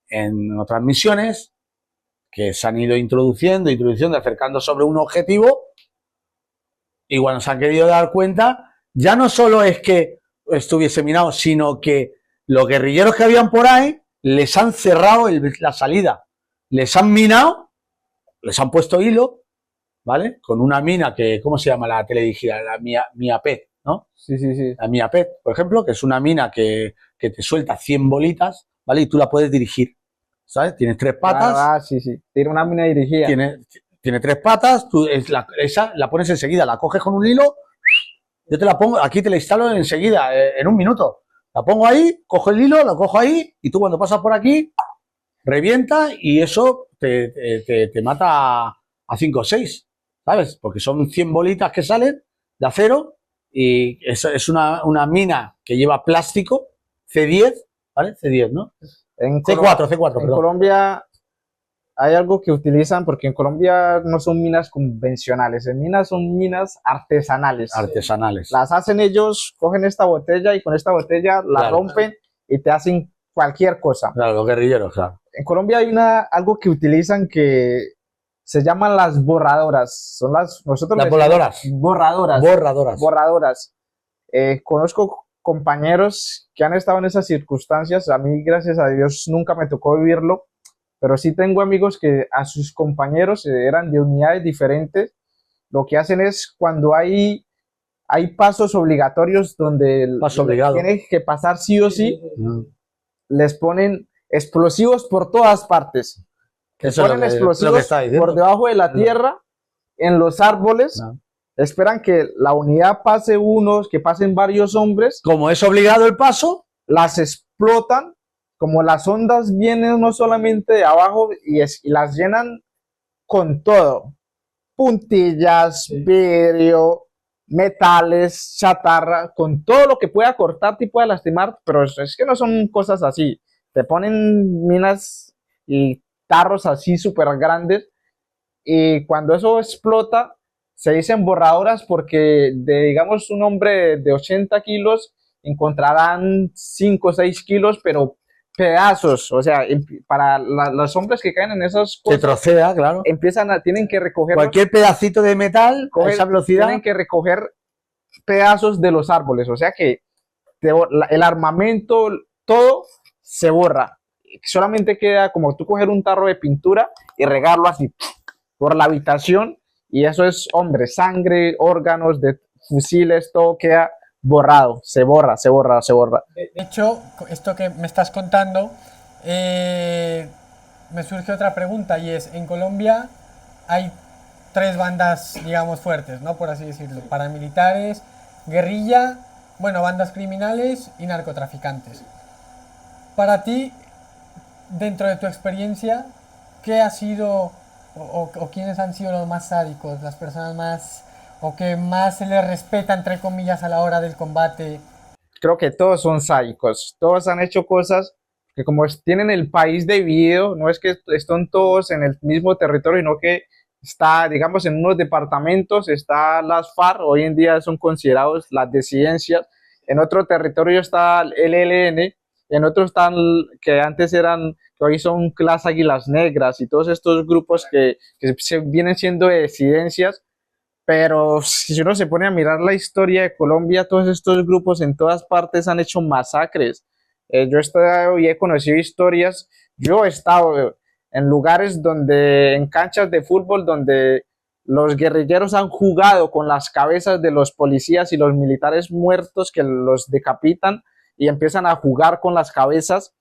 En otras misiones que se han ido introduciendo, acercando sobre un objetivo, y cuando se han querido dar cuenta, ya no solo es que estuviese minado, sino que los guerrilleros que habían por ahí les han cerrado la salida, les han minado, les han puesto hilo, ¿vale? Con una mina que, ¿cómo se llama la teledirigida? La MIAPET, ¿no? Sí, sí, sí. La MIAPET, por ejemplo, que es una mina que te suelta 100 bolitas, ¿vale? Y tú la puedes dirigir, ¿sabes? Tienes 3 patas. Sí, sí. Tiene una mina dirigida. Tiene 3 patas, tú esa la pones enseguida, la coges con un hilo, yo te la pongo, aquí te la instalo enseguida, en un minuto. La pongo ahí, cojo el hilo, la cojo ahí, y tú cuando pasas por aquí, revienta y eso te mata a 5 o 6, ¿sabes? Porque son 100 bolitas que salen de acero y eso es una mina que lleva plástico, C10, ¿vale? C10, ¿no? C4, perdón. En Colombia hay algo que utilizan, porque en Colombia no son minas convencionales, en minas son minas artesanales. Artesanales. Las hacen ellos, cogen esta botella y con esta botella la rompen y te hacen cualquier cosa. Claro, los guerrilleros, claro. En Colombia hay algo que utilizan que se llaman las borradoras. Son nosotros las voladoras. Borradoras. Conozco compañeros que han estado en esas circunstancias. A mí, gracias a Dios, nunca me tocó vivirlo. Pero sí tengo amigos que a sus compañeros eran de unidades diferentes. Lo que hacen es cuando hay pasos obligatorios donde tienen que pasar sí o sí, les ponen explosivos por todas partes. Ponen explosivos por debajo de la tierra, en los árboles. Esperan que la unidad pase que pasen varios hombres. Como es obligado el paso, las explotan. Como las ondas vienen no solamente de abajo y las llenan con todo, puntillas, vidrio, metales, chatarra, con todo lo que pueda cortarte y pueda lastimar, pero es que no son cosas así. Te ponen minas y tarros así súper grandes y cuando eso explota se dicen borradoras porque digamos un hombre de 80 kilos encontrarán 5 o 6 kilos, pero pedazos, o sea, para los hombres que caen en esas cosas, se trocea, claro. Tienen que recoger cualquier pedacito de metal a esa velocidad. Tienen que recoger pedazos de los árboles, o sea que el armamento, todo se borra. Solamente queda como tú coger un tarro de pintura y regarlo así por la habitación y eso es, hombre, sangre, órganos, de fusiles, todo queda borrado, se borra. De hecho, esto que me estás contando, me surge otra pregunta y es, en Colombia hay 3 bandas, digamos, fuertes, ¿no? Por así decirlo, paramilitares, guerrilla, bueno, bandas criminales y narcotraficantes. Para ti, dentro de tu experiencia, ¿qué ha sido o quiénes han sido los más sádicos, las personas más... o que más se les respeta, entre comillas, a la hora del combate? creo que todos son sádicos, todos han hecho cosas que como tienen el país dividido, no es que están todos en el mismo territorio, sino que está, digamos, en unos departamentos, está las FARC, hoy en día son considerados las disidencias, en otro territorio está el ELN, en otros están que antes eran, que hoy son las Águilas Negras y todos estos grupos que se vienen siendo de disidencias, pero si uno se pone a mirar la historia de Colombia, todos estos grupos en todas partes han hecho masacres. Yo he estado y he conocido historias, yo he estado en lugares donde, en canchas de fútbol, donde los guerrilleros han jugado con las cabezas de los policías y los militares muertos que los decapitan y empiezan a jugar con las cabezas.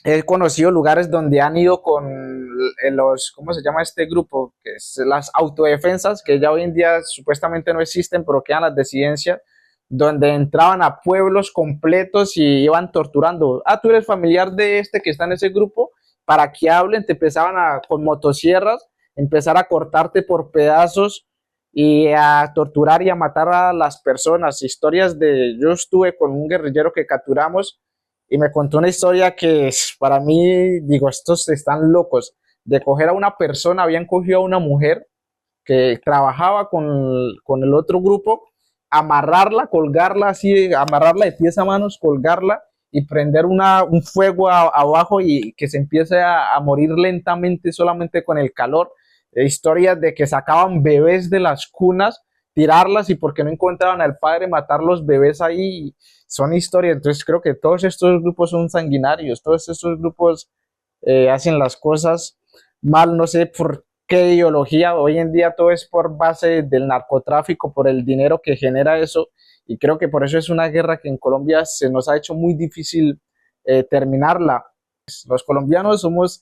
He conocido lugares donde han ido con los, ¿cómo se llama este grupo? Que es las autodefensas, que ya hoy en día supuestamente no existen, pero quedan las disidencias, donde entraban a pueblos completos y iban torturando. Ah, tú eres familiar de este que está en ese grupo, para que hablen, te empezaban con motosierras, empezar a cortarte por pedazos y a torturar y a matar a las personas. Historias yo estuve con un guerrillero que capturamos y me contó una historia que para mí, digo, estos están locos, de coger a una persona, habían cogido a una mujer que trabajaba con el otro grupo, amarrarla, colgarla así, amarrarla de pies a manos, colgarla y prender un fuego abajo y que se empiece a morir lentamente solamente con el calor. Historias de que sacaban bebés de las cunas, tirarlas y porque no encontraban al padre, matar los bebés ahí. Son historias. Entonces creo que todos estos grupos son sanguinarios, todos estos grupos hacen las cosas mal, no sé por qué ideología. Hoy en día todo es por base del narcotráfico, por el dinero que genera eso, y creo que por eso es una guerra que en Colombia se nos ha hecho muy difícil terminarla. Los colombianos somos,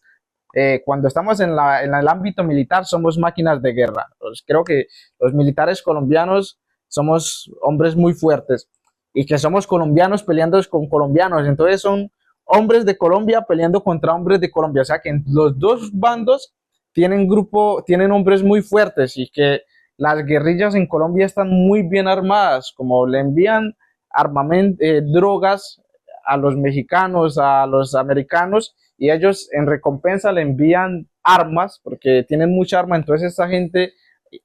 cuando estamos en el ámbito militar, somos máquinas de guerra. Creo que los militares colombianos somos hombres muy fuertes y que somos colombianos peleando con colombianos, entonces son hombres de Colombia peleando contra hombres de Colombia, o sea que en los dos bandos tienen hombres muy fuertes y que las guerrillas en Colombia están muy bien armadas, como le envían armamento, drogas a los mexicanos, a los americanos, y ellos en recompensa le envían armas, porque tienen mucha arma, entonces esta gente,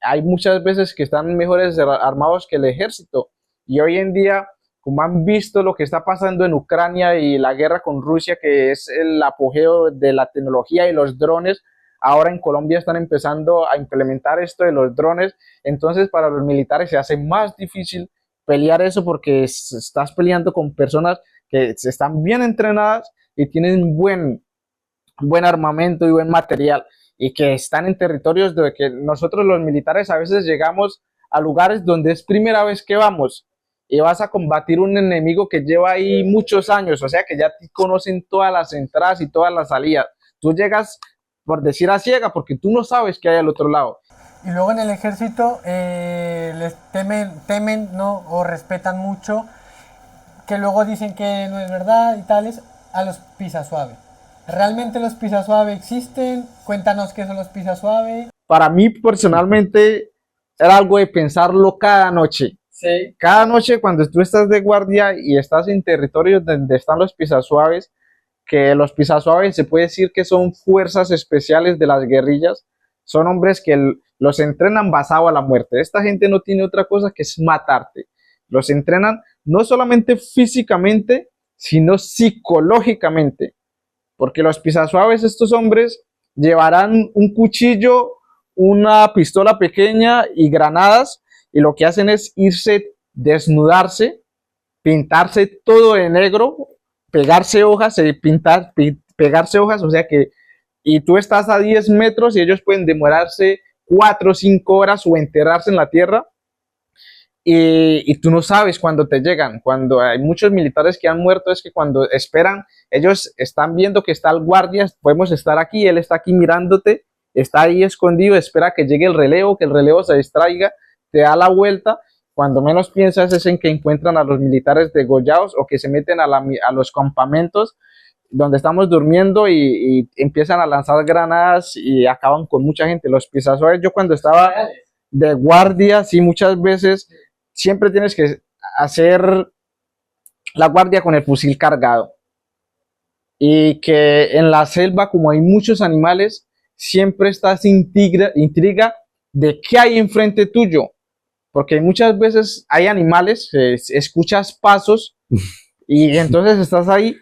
hay muchas veces que están mejores armados que el ejército, y hoy en día, como han visto lo que está pasando en Ucrania y la guerra con Rusia, que es el apogeo de la tecnología y los drones, ahora en Colombia están empezando a implementar esto de los drones, entonces para los militares se hace más difícil pelear eso porque estás peleando con personas que están bien entrenadas y tienen buen armamento y buen material y que están en territorios de que nosotros los militares a veces llegamos a lugares donde es primera vez que vamos y vas a combatir un enemigo que lleva ahí muchos años, o sea que ya te conocen todas las entradas y todas las salidas. Tú llegas por decir a ciega, porque tú no sabes qué hay al otro lado. Y luego en el ejército les temen, ¿no? O respetan mucho, que luego dicen que no es verdad y tales, a los pisasuave. ¿Realmente los pisasuave existen? Cuéntanos qué son los pisasuave. Para mí personalmente era algo de pensarlo cada noche. Sí. Cada noche cuando tú estás de guardia y estás en territorios donde están los pisasuaves, que los pisasuaves se puede decir que son fuerzas especiales de las guerrillas, son hombres que los entrenan basado a la muerte. Esta gente no tiene otra cosa que es matarte. Los entrenan no solamente físicamente, sino psicológicamente. Porque los pisasuaves, estos hombres, llevarán un cuchillo, una pistola pequeña y granadas, y lo que hacen es irse, desnudarse, pintarse todo de negro, pegarse hojas, pegarse hojas, o sea que, y tú estás a 10 metros y ellos pueden demorarse 4 o 5 horas o enterrarse en la tierra y tú no sabes cuándo te llegan. Cuando hay muchos militares que han muerto es que cuando esperan, ellos están viendo que está el guardia, podemos estar aquí, él está aquí mirándote, está ahí escondido, espera que llegue el relevo, que el relevo se distraiga, te da la vuelta. Cuando menos piensas es en que encuentran a los militares degollados o que se meten a los campamentos donde estamos durmiendo y empiezan a lanzar granadas y acaban con mucha gente. Los pisasuaves, yo cuando estaba de guardia, sí, muchas veces siempre tienes que hacer la guardia con el fusil cargado. Y que en la selva, como hay muchos animales, siempre está esa intriga de qué hay enfrente tuyo. Porque muchas veces hay animales, escuchas pasos y entonces estás ahí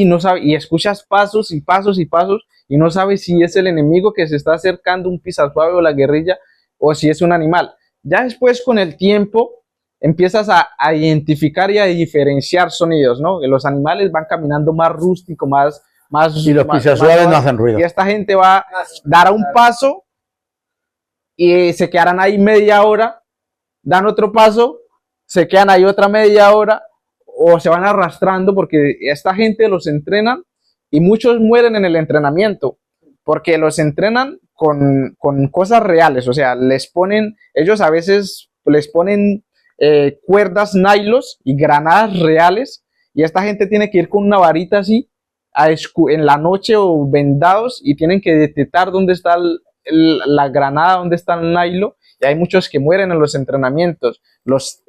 y no sabes, y escuchas pasos y pasos y pasos y no sabes si es el enemigo que se está acercando, un pisasuave o la guerrilla, o si es un animal. Ya después con el tiempo empiezas a identificar y a diferenciar sonidos, ¿no? Los animales van caminando más rústico, y los pisasuaves no hacen ruido. Y esta gente va a dar un paso y se quedarán ahí media hora, dan otro paso, se quedan ahí otra media hora o se van arrastrando porque esta gente los entrenan y muchos mueren en el entrenamiento porque los entrenan con cosas reales, o sea, ellos a veces les ponen cuerdas nylos y granadas reales y esta gente tiene que ir con una varita así en la noche o vendados y tienen que detectar dónde está la granada, dónde está el nylon. Y hay muchos que mueren en los entrenamientos.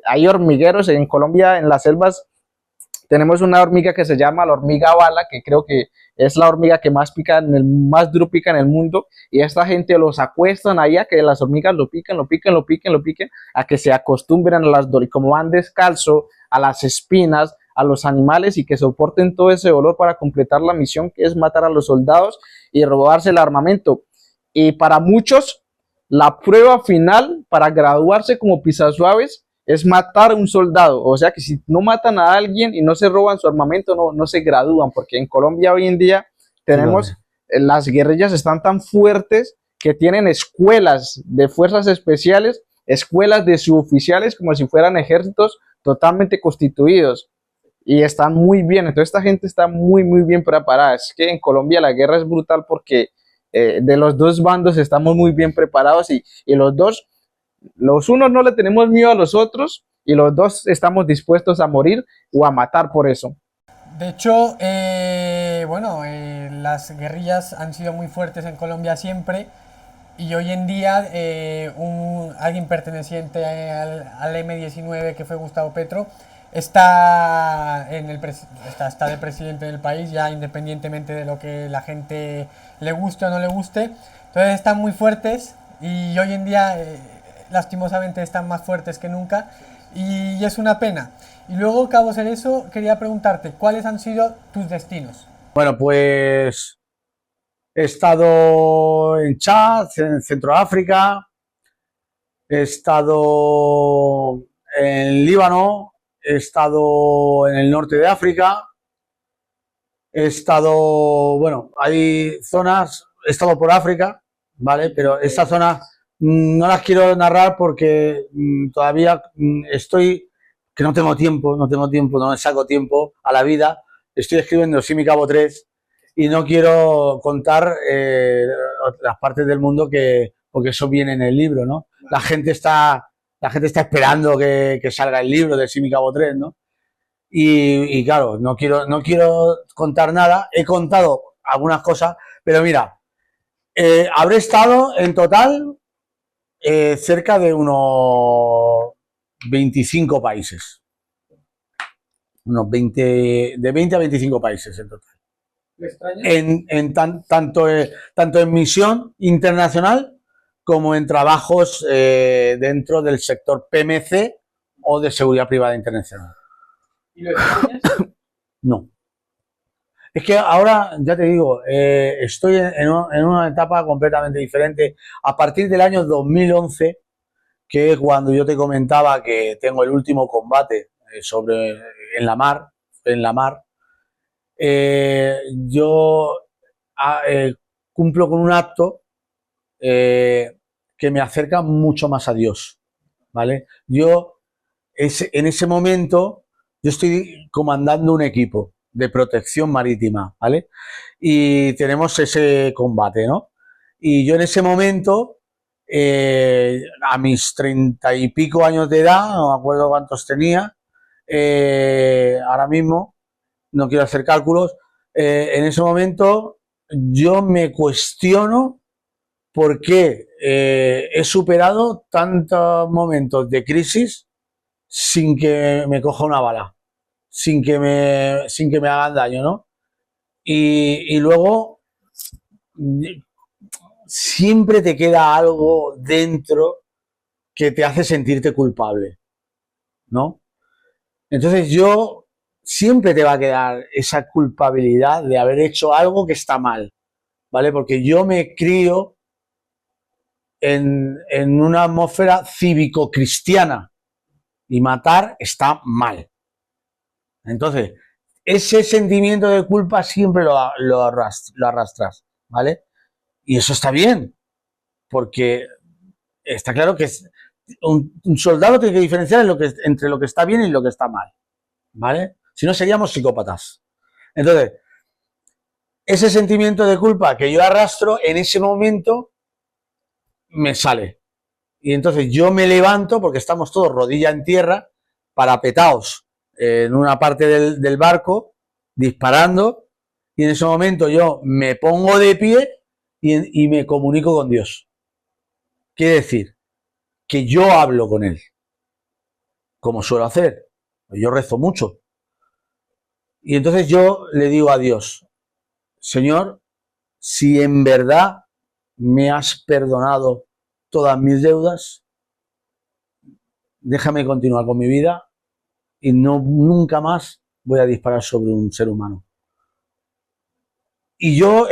Hay hormigueros en Colombia, en las selvas, tenemos una hormiga que se llama la hormiga bala, que creo que es la hormiga que más más duro pica en el mundo, y esta gente los acuestan ahí a que las hormigas lo piquen, a que se acostumbren a las dolores, como van descalzo, a las espinas, a los animales y que soporten todo ese dolor para completar la misión que es matar a los soldados y robarse el armamento. Y para muchos, la prueba final para graduarse como pisasuaves es matar a un soldado. O sea que si no matan a alguien y no se roban su armamento, no se gradúan, porque en Colombia hoy en día tenemos, las guerrillas están tan fuertes que tienen escuelas de fuerzas especiales, escuelas de suboficiales como si fueran ejércitos totalmente constituidos y están muy bien. Entonces esta gente está muy bien preparada. Es que en Colombia la guerra es brutal porque de los dos bandos estamos muy bien preparados y los unos no le tenemos miedo a los otros y los dos estamos dispuestos a morir o a matar por eso. De hecho, las guerrillas han sido muy fuertes en Colombia siempre y hoy en día alguien perteneciente al M-19 que fue Gustavo Petro está de presidente del país ya independientemente de lo que la gente le guste o no le guste. Entonces están muy fuertes y hoy en día lastimosamente están más fuertes que nunca y es una pena. Y luego, Cabo Cerezo, quería preguntarte, ¿cuáles han sido tus destinos? Bueno, pues he estado en Chad, en Centroáfrica, he estado en Líbano, he estado en el norte de África, he estado, bueno, hay zonas, he estado por África, ¿vale? Pero estas zonas no las quiero narrar porque todavía estoy, que no tengo tiempo, no me saco tiempo a la vida, estoy escribiendo Simi Cabo 3 y no quiero contar las partes del mundo porque eso viene en el libro, ¿no? La gente está esperando que salga el libro de Simi Cabo 3, ¿no? Y claro, no quiero contar nada, he contado algunas cosas, pero mira, habré estado en total cerca de unos 25 países. Unos 20 a 25 países en total. ¿Me extraña? Tanto en misión internacional como en trabajos dentro del sector PMC o de seguridad privada internacional. ¿Y lo extrañas? No. Es que ahora, ya te digo, estoy en una etapa completamente diferente. A partir del año 2011, que es cuando yo te comentaba que tengo el último combate en la mar, yo cumplo con un acto que me acerca mucho más a Dios, ¿vale? En ese momento, yo estoy comandando un equipo de protección marítima, ¿vale? Y tenemos ese combate, ¿no? Y yo en ese momento, a mis 30 y pico años de edad, no me acuerdo cuántos tenía, ahora mismo, no quiero hacer cálculos, en ese momento yo me cuestiono por qué he superado tantos momentos de crisis sin que me coja una bala, sin que me hagan daño, ¿no? Y luego siempre te queda algo dentro que te hace sentirte culpable, ¿no? Entonces siempre te va a quedar esa culpabilidad de haber hecho algo que está mal, ¿vale? Porque yo me crío en una atmósfera cívico-cristiana y matar está mal. Entonces, ese sentimiento de culpa siempre lo arrastras, ¿vale? Y eso está bien, porque está claro que un soldado tiene que diferenciar entre lo que está bien y lo que está mal, ¿vale? Si no, seríamos psicópatas. Entonces, ese sentimiento de culpa que yo arrastro, en ese momento me sale. Y entonces yo me levanto, porque estamos todos rodilla en tierra, parapetados en una parte del barco, disparando, y en ese momento yo me pongo de pie y me comunico con Dios. Quiere decir que yo hablo con Él, como suelo hacer. Yo rezo mucho. Y entonces yo le digo a Dios, Señor, si en verdad me has perdonado todas mis deudas, déjame continuar con mi vida y nunca más voy a disparar sobre un ser humano. Y yo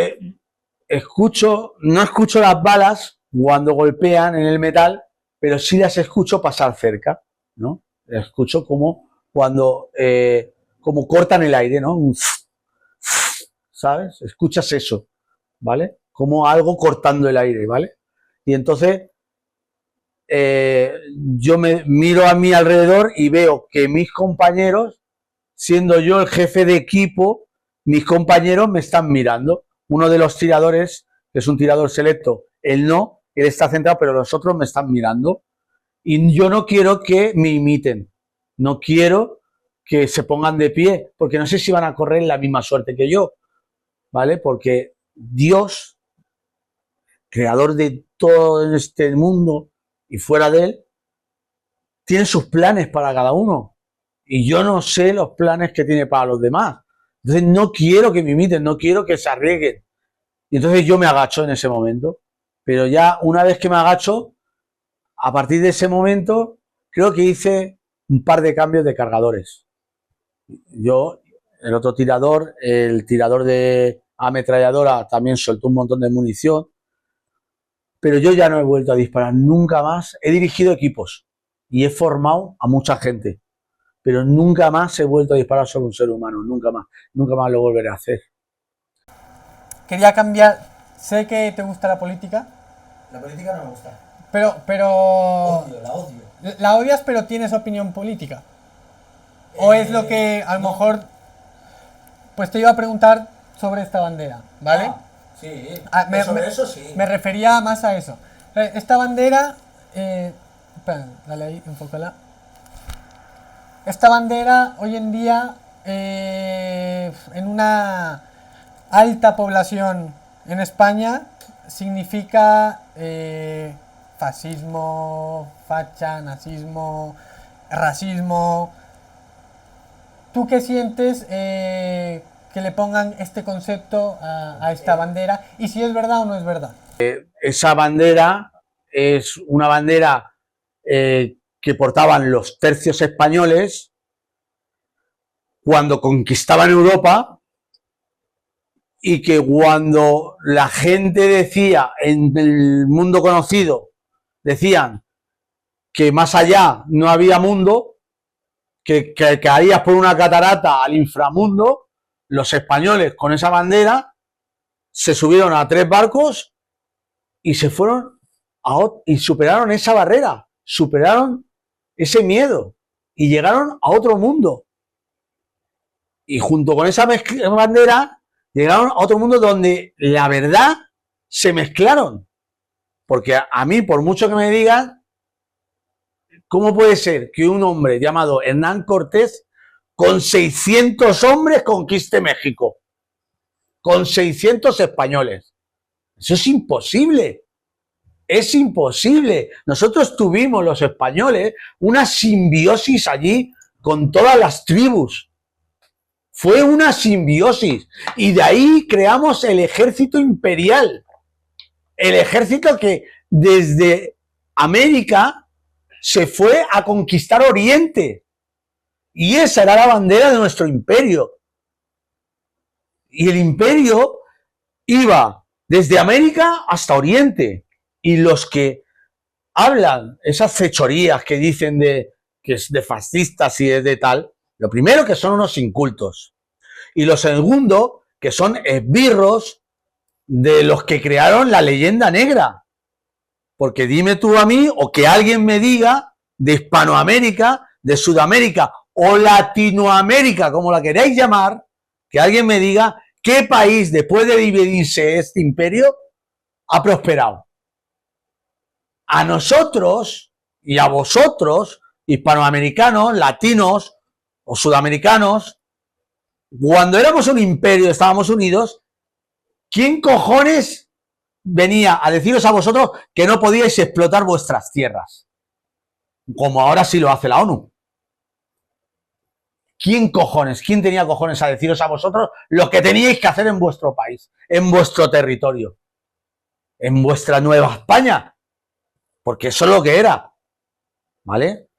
no escucho las balas cuando golpean en el metal, pero sí las escucho pasar cerca, ¿no? Escucho como cuando como cortan el aire, ¿no? ¿Sabes? Escuchas eso, ¿vale? Como algo cortando el aire, ¿vale? Y entonces yo me miro a mi alrededor y veo que mis compañeros, siendo yo el jefe de equipo, mis compañeros me están mirando. Uno de los tiradores, que es un tirador selecto, él está centrado, pero los otros me están mirando. Y yo no quiero que me imiten, no quiero que se pongan de pie, porque no sé si van a correr la misma suerte que yo, ¿vale? Porque Dios, creador de todo este mundo y fuera de él, tiene sus planes para cada uno. Y yo no sé los planes que tiene para los demás. Entonces no quiero que me imiten, no quiero que se arriesguen. Y entonces yo me agacho en ese momento. Pero ya una vez que me agacho, a partir de ese momento, creo que hice un par de cambios de cargadores. El otro tirador, el tirador de ametralladora, también soltó un montón de munición. Pero yo ya no he vuelto a disparar nunca más. He dirigido equipos y he formado a mucha gente. Pero nunca más he vuelto a disparar sobre un ser humano. Nunca más. Nunca más lo volveré a hacer. Quería cambiar. Sé que te gusta la política. La política no me gusta. Pero La odio. La odias, pero tienes opinión política. O es lo que a lo mejor. Pues te iba a preguntar sobre esta bandera, ¿vale? Sí. Sobre eso sí. Me refería más a eso. Esta bandera. Espera, dale ahí, enfócala. Esta bandera hoy en día, en una alta población en España, significa fascismo, facha, nazismo, racismo. ¿Tú qué sientes que le pongan este concepto a esta bandera? Y si es verdad o no es verdad. Esa bandera es una bandera que portaban los tercios españoles cuando conquistaban Europa, y que cuando la gente decía, en el mundo conocido, decían que más allá no había mundo, que caías por una catarata al inframundo, los españoles con esa bandera se subieron a 3 barcos y se fueron y superaron esa barrera, superaron ese miedo y llegaron a otro mundo. Y junto con esa bandera llegaron a otro mundo donde la verdad se mezclaron. Porque a mí, por mucho que me digan, ¿cómo puede ser que un hombre llamado Hernán Cortés con 600 hombres conquiste México? Con 600 españoles. Eso es imposible. Es imposible. Nosotros tuvimos, los españoles, una simbiosis allí con todas las tribus. Fue una simbiosis. Y de ahí creamos el ejército imperial. El ejército que desde América se fue a conquistar Oriente. Y esa era la bandera de nuestro imperio. Y el imperio iba desde América hasta Oriente. Y los que hablan esas fechorías que dicen que es de fascistas y de tal, lo primero que son unos incultos. Y lo segundo, que son esbirros de los que crearon la leyenda negra. Porque dime tú a mí, o que alguien me diga, de Hispanoamérica, de Sudamérica o Latinoamérica, como la queráis llamar, que alguien me diga qué país, después de dividirse este imperio, ha prosperado. A nosotros y a vosotros, hispanoamericanos, latinos o sudamericanos, cuando éramos un imperio, estábamos unidos, ¿quién cojones venía a deciros a vosotros que no podíais explotar vuestras tierras? Como ahora sí lo hace la ONU. ¿Quién tenía cojones a deciros a vosotros lo que teníais que hacer en vuestro país, en vuestro territorio, en vuestra Nueva España? Porque eso es lo que era, ¿vale?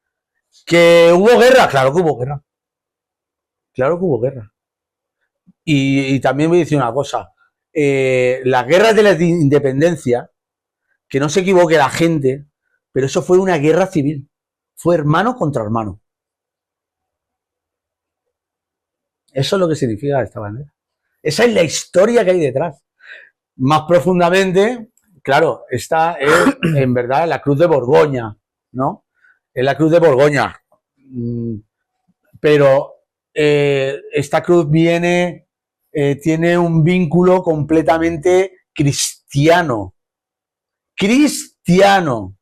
¿Que hubo guerra? Claro que hubo guerra. Claro que hubo guerra. Y también voy a decir una cosa. Las guerras de la independencia, que no se equivoque la gente, pero eso fue una guerra civil. Fue hermano contra hermano. Eso es lo que significa esta bandera. Esa es la historia que hay detrás. Más profundamente, claro, esta es en verdad la Cruz de Borgoña, ¿no? Es la Cruz de Borgoña. Pero esta cruz tiene un vínculo completamente cristiano. Cristiano.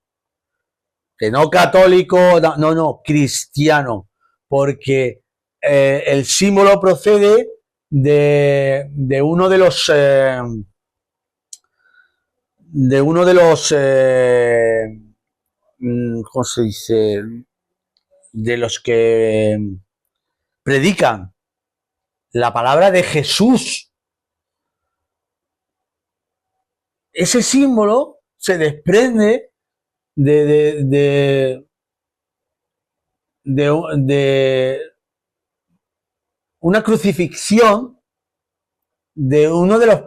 Que no católico, no, cristiano. Porque el símbolo procede de uno de los ¿cómo se dice? De los que predican la palabra de Jesús. Ese símbolo se desprende de una crucifixión de uno de los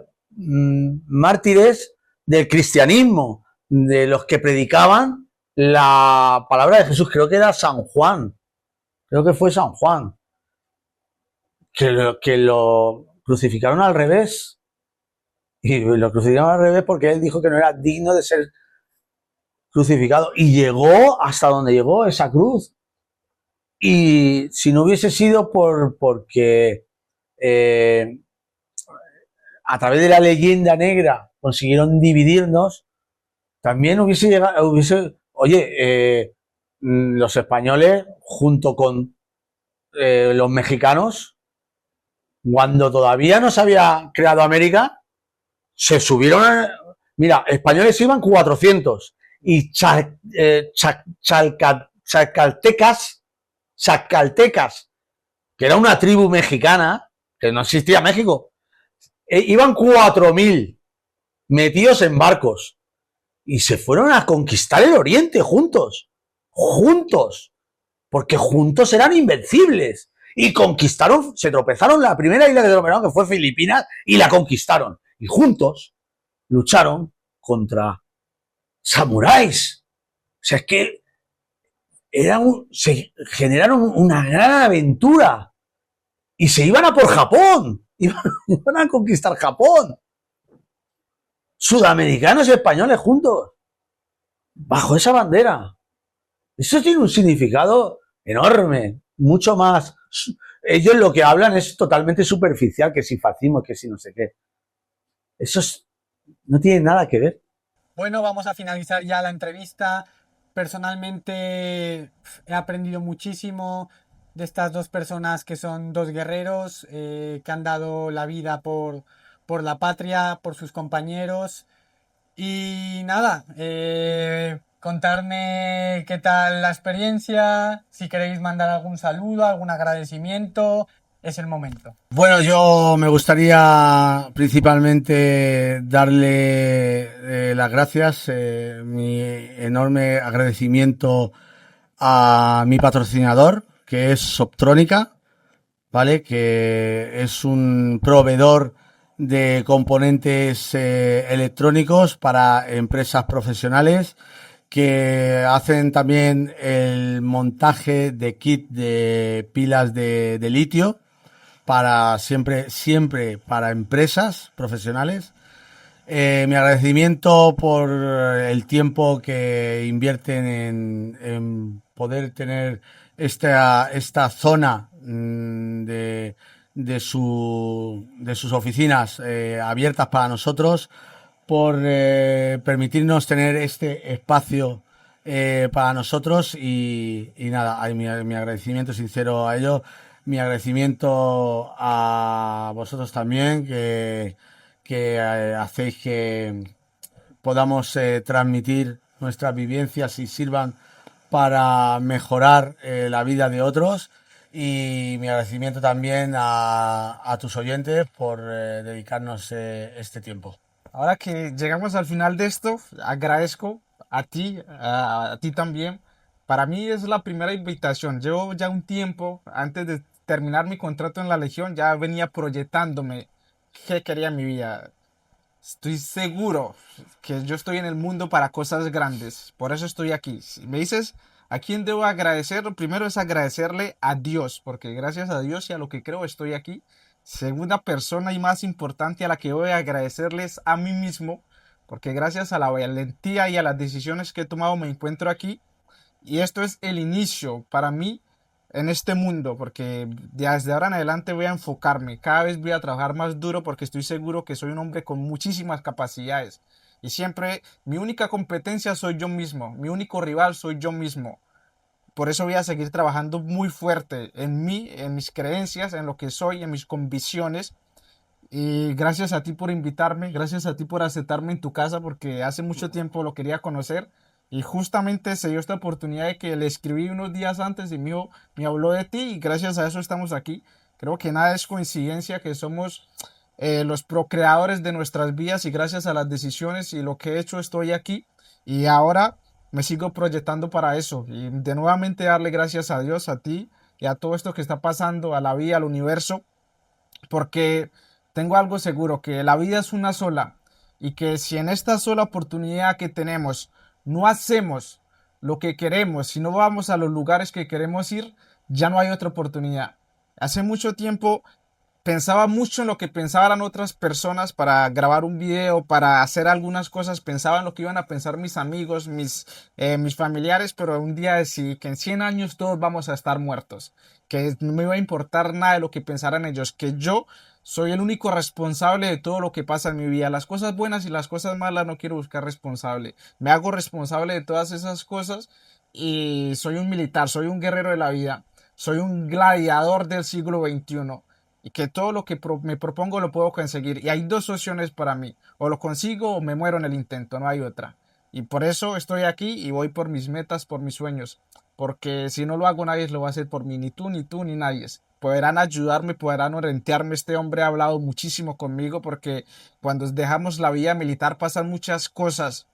mártires del cristianismo, de los que predicaban la palabra de Jesús. Creo que era San Juan, creo que fue San Juan, que lo crucificaron al revés. Y lo crucificaron al revés porque él dijo que no era digno de ser crucificado. Y llegó hasta donde llegó esa cruz. Y si no hubiese sido porque a través de la leyenda negra consiguieron dividirnos, también hubiese llegado, los españoles junto con los mexicanos, cuando todavía no se había creado América, se subieron mira, españoles iban 400 y Chacaltecas, que era una tribu mexicana, que no existía México, iban 4000 metidos en barcos y se fueron a conquistar el Oriente juntos, porque juntos eran invencibles y conquistaron, se tropezaron la primera isla que tropezaron, que fue Filipinas, y la conquistaron, y juntos lucharon contra samuráis. O sea, es que se generaron una gran aventura y se iban a por Japón, iban a conquistar Japón. Sudamericanos y españoles juntos, bajo esa bandera. Eso tiene un significado enorme, mucho más. Ellos lo que hablan es totalmente superficial, que si fascismo, que si no sé qué. Eso no tiene nada que ver. Bueno, vamos a finalizar ya la entrevista. Personalmente he aprendido muchísimo de estas dos personas que son dos guerreros que han dado la vida por la patria, por sus compañeros. Y nada, contarme qué tal la experiencia, si queréis mandar algún saludo, algún agradecimiento, es el momento. Bueno, yo me gustaría principalmente darle las gracias, mi enorme agradecimiento a mi patrocinador, que es Soptrónica, ¿vale? Que es un proveedor de componentes electrónicos para empresas profesionales que hacen también el montaje de kit de pilas de litio para siempre para empresas profesionales. Mi agradecimiento por el tiempo que invierten en poder tener esta zona de sus oficinas abiertas para nosotros, por permitirnos tener este espacio para nosotros y nada, mi agradecimiento sincero a ellos, mi agradecimiento a vosotros también que hacéis que podamos transmitir nuestras vivencias y sirvan para mejorar la vida de otros. Y mi agradecimiento también a tus oyentes por dedicarnos este tiempo. Ahora que llegamos al final de esto, agradezco a ti también. Para mí es la primera invitación. Llevo ya un tiempo, antes de terminar mi contrato en la Legión, ya venía proyectándome qué quería en mi vida. Estoy seguro que yo estoy en el mundo para cosas grandes. Por eso estoy aquí. Si me dices a quién debo agradecer, lo primero es agradecerle a Dios, porque gracias a Dios y a lo que creo estoy aquí. Segunda persona y más importante a la que voy a agradecerles a mí mismo, porque gracias a la valentía y a las decisiones que he tomado me encuentro aquí. Y esto es el inicio para mí en este mundo, porque desde ahora en adelante voy a enfocarme, cada vez voy a trabajar más duro porque estoy seguro que soy un hombre con muchísimas capacidades. Y siempre mi única competencia soy yo mismo, mi único rival soy yo mismo. Por eso voy a seguir trabajando muy fuerte en mí, en mis creencias, en lo que soy, en mis convicciones. Y gracias a ti por invitarme, gracias a ti por aceptarme en tu casa, porque hace mucho tiempo lo quería conocer. Y justamente se dio esta oportunidad de que le escribí unos días antes y me habló de ti y gracias a eso estamos aquí. Creo que nada es coincidencia, que somos los procreadores de nuestras vidas y gracias a las decisiones y lo que he hecho estoy aquí. Y ahora me sigo proyectando para eso y de nuevamente darle gracias a Dios, a ti y a todo esto que está pasando, a la vida, al universo, porque tengo algo seguro, que la vida es una sola y que si en esta sola oportunidad que tenemos no hacemos lo que queremos, si no vamos a los lugares que queremos ir, ya no hay otra oportunidad. Hace mucho tiempo pensaba mucho en lo que pensaban otras personas para grabar un video, para hacer algunas cosas, pensaba en lo que iban a pensar mis amigos, mis familiares, pero un día decidí que en 100 años todos vamos a estar muertos, que no me iba a importar nada de lo que pensaran ellos, que yo soy el único responsable de todo lo que pasa en mi vida. Las cosas buenas y las cosas malas no quiero buscar responsable. Me hago responsable de todas esas cosas y soy un militar, soy un guerrero de la vida, soy un gladiador del siglo XXI y que todo lo que me propongo lo puedo conseguir. Y hay dos opciones para mí, o lo consigo o me muero en el intento, no hay otra. Y por eso estoy aquí y voy por mis metas, por mis sueños, porque si no lo hago nadie lo va a hacer por mí, ni tú, ni nadie. Podrán ayudarme, podrán orientarme. Este hombre ha hablado muchísimo conmigo porque cuando dejamos la vida militar pasan muchas cosas.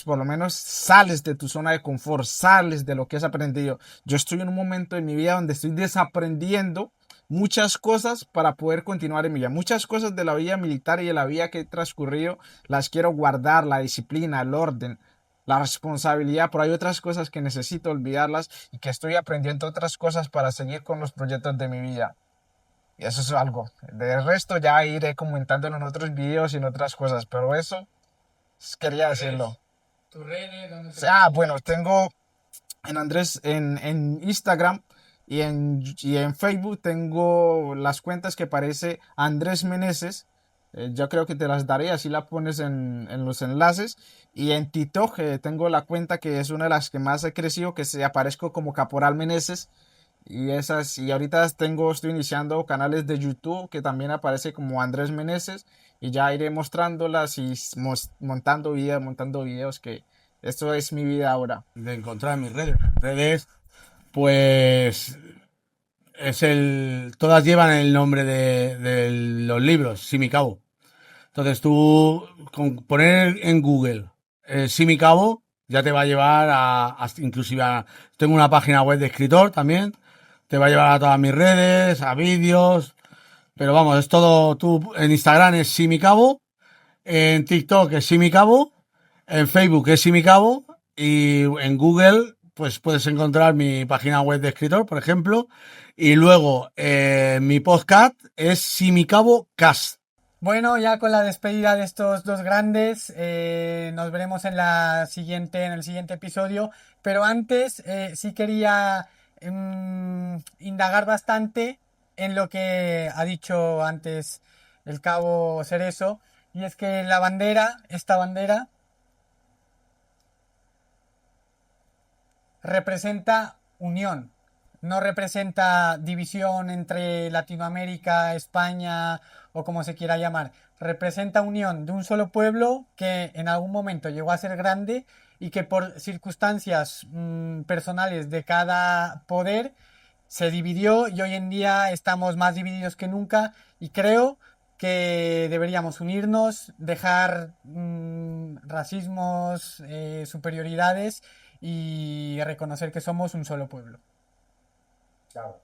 Por lo menos sales de tu zona de confort, sales de lo que has aprendido. Yo estoy en un momento en mi vida donde estoy desaprendiendo muchas cosas para poder continuar en mi vida. Muchas cosas de la vida militar y de la vida que he transcurrido las quiero guardar, la disciplina, el orden, la responsabilidad, pero hay otras cosas que necesito olvidarlas y que estoy aprendiendo otras cosas para seguir con los proyectos de mi vida. Y eso es algo. De resto ya iré comentándolo en otros videos y en otras cosas, pero eso quería decirlo. ¿Tus redes? ¿Dónde Bueno, tengo en Andrés en Instagram y en Facebook tengo las cuentas que parece Andrés Meneses. Yo creo que te las daré, así la pones en los enlaces. Y en TikTok tengo la cuenta que es una de las que más he crecido, que se aparezco como Caporal Meneses. Y ahorita estoy iniciando canales de YouTube que también aparece como Andrés Meneses. Y ya iré mostrándolas y montando videos, que esto es mi vida ahora. De encontrar mis redes. Redes, pues todas llevan el nombre de los libros, Simicabo. Entonces tú, con poner en Google Simicabo, ya te va a llevar inclusive tengo una página web de escritor también, te va a llevar a todas mis redes, a vídeos, pero vamos, es todo, tú en Instagram es Simicabo, en TikTok es Simicabo, en Facebook es Simicabo y en Google pues puedes encontrar mi página web de escritor, por ejemplo, y luego mi podcast es Simicabo Cast. Bueno, ya con la despedida de estos dos grandes, nos veremos en en el siguiente episodio. Pero antes, sí quería indagar bastante en lo que ha dicho antes el cabo Cerezo, y es que esta bandera, representa unión, no representa división entre Latinoamérica, España o como se quiera llamar. Representa unión de un solo pueblo que en algún momento llegó a ser grande y que por circunstancias personales de cada poder se dividió, y hoy en día estamos más divididos que nunca, y creo que deberíamos unirnos, dejar racismos, superioridades, y reconocer que somos un solo pueblo. Claro.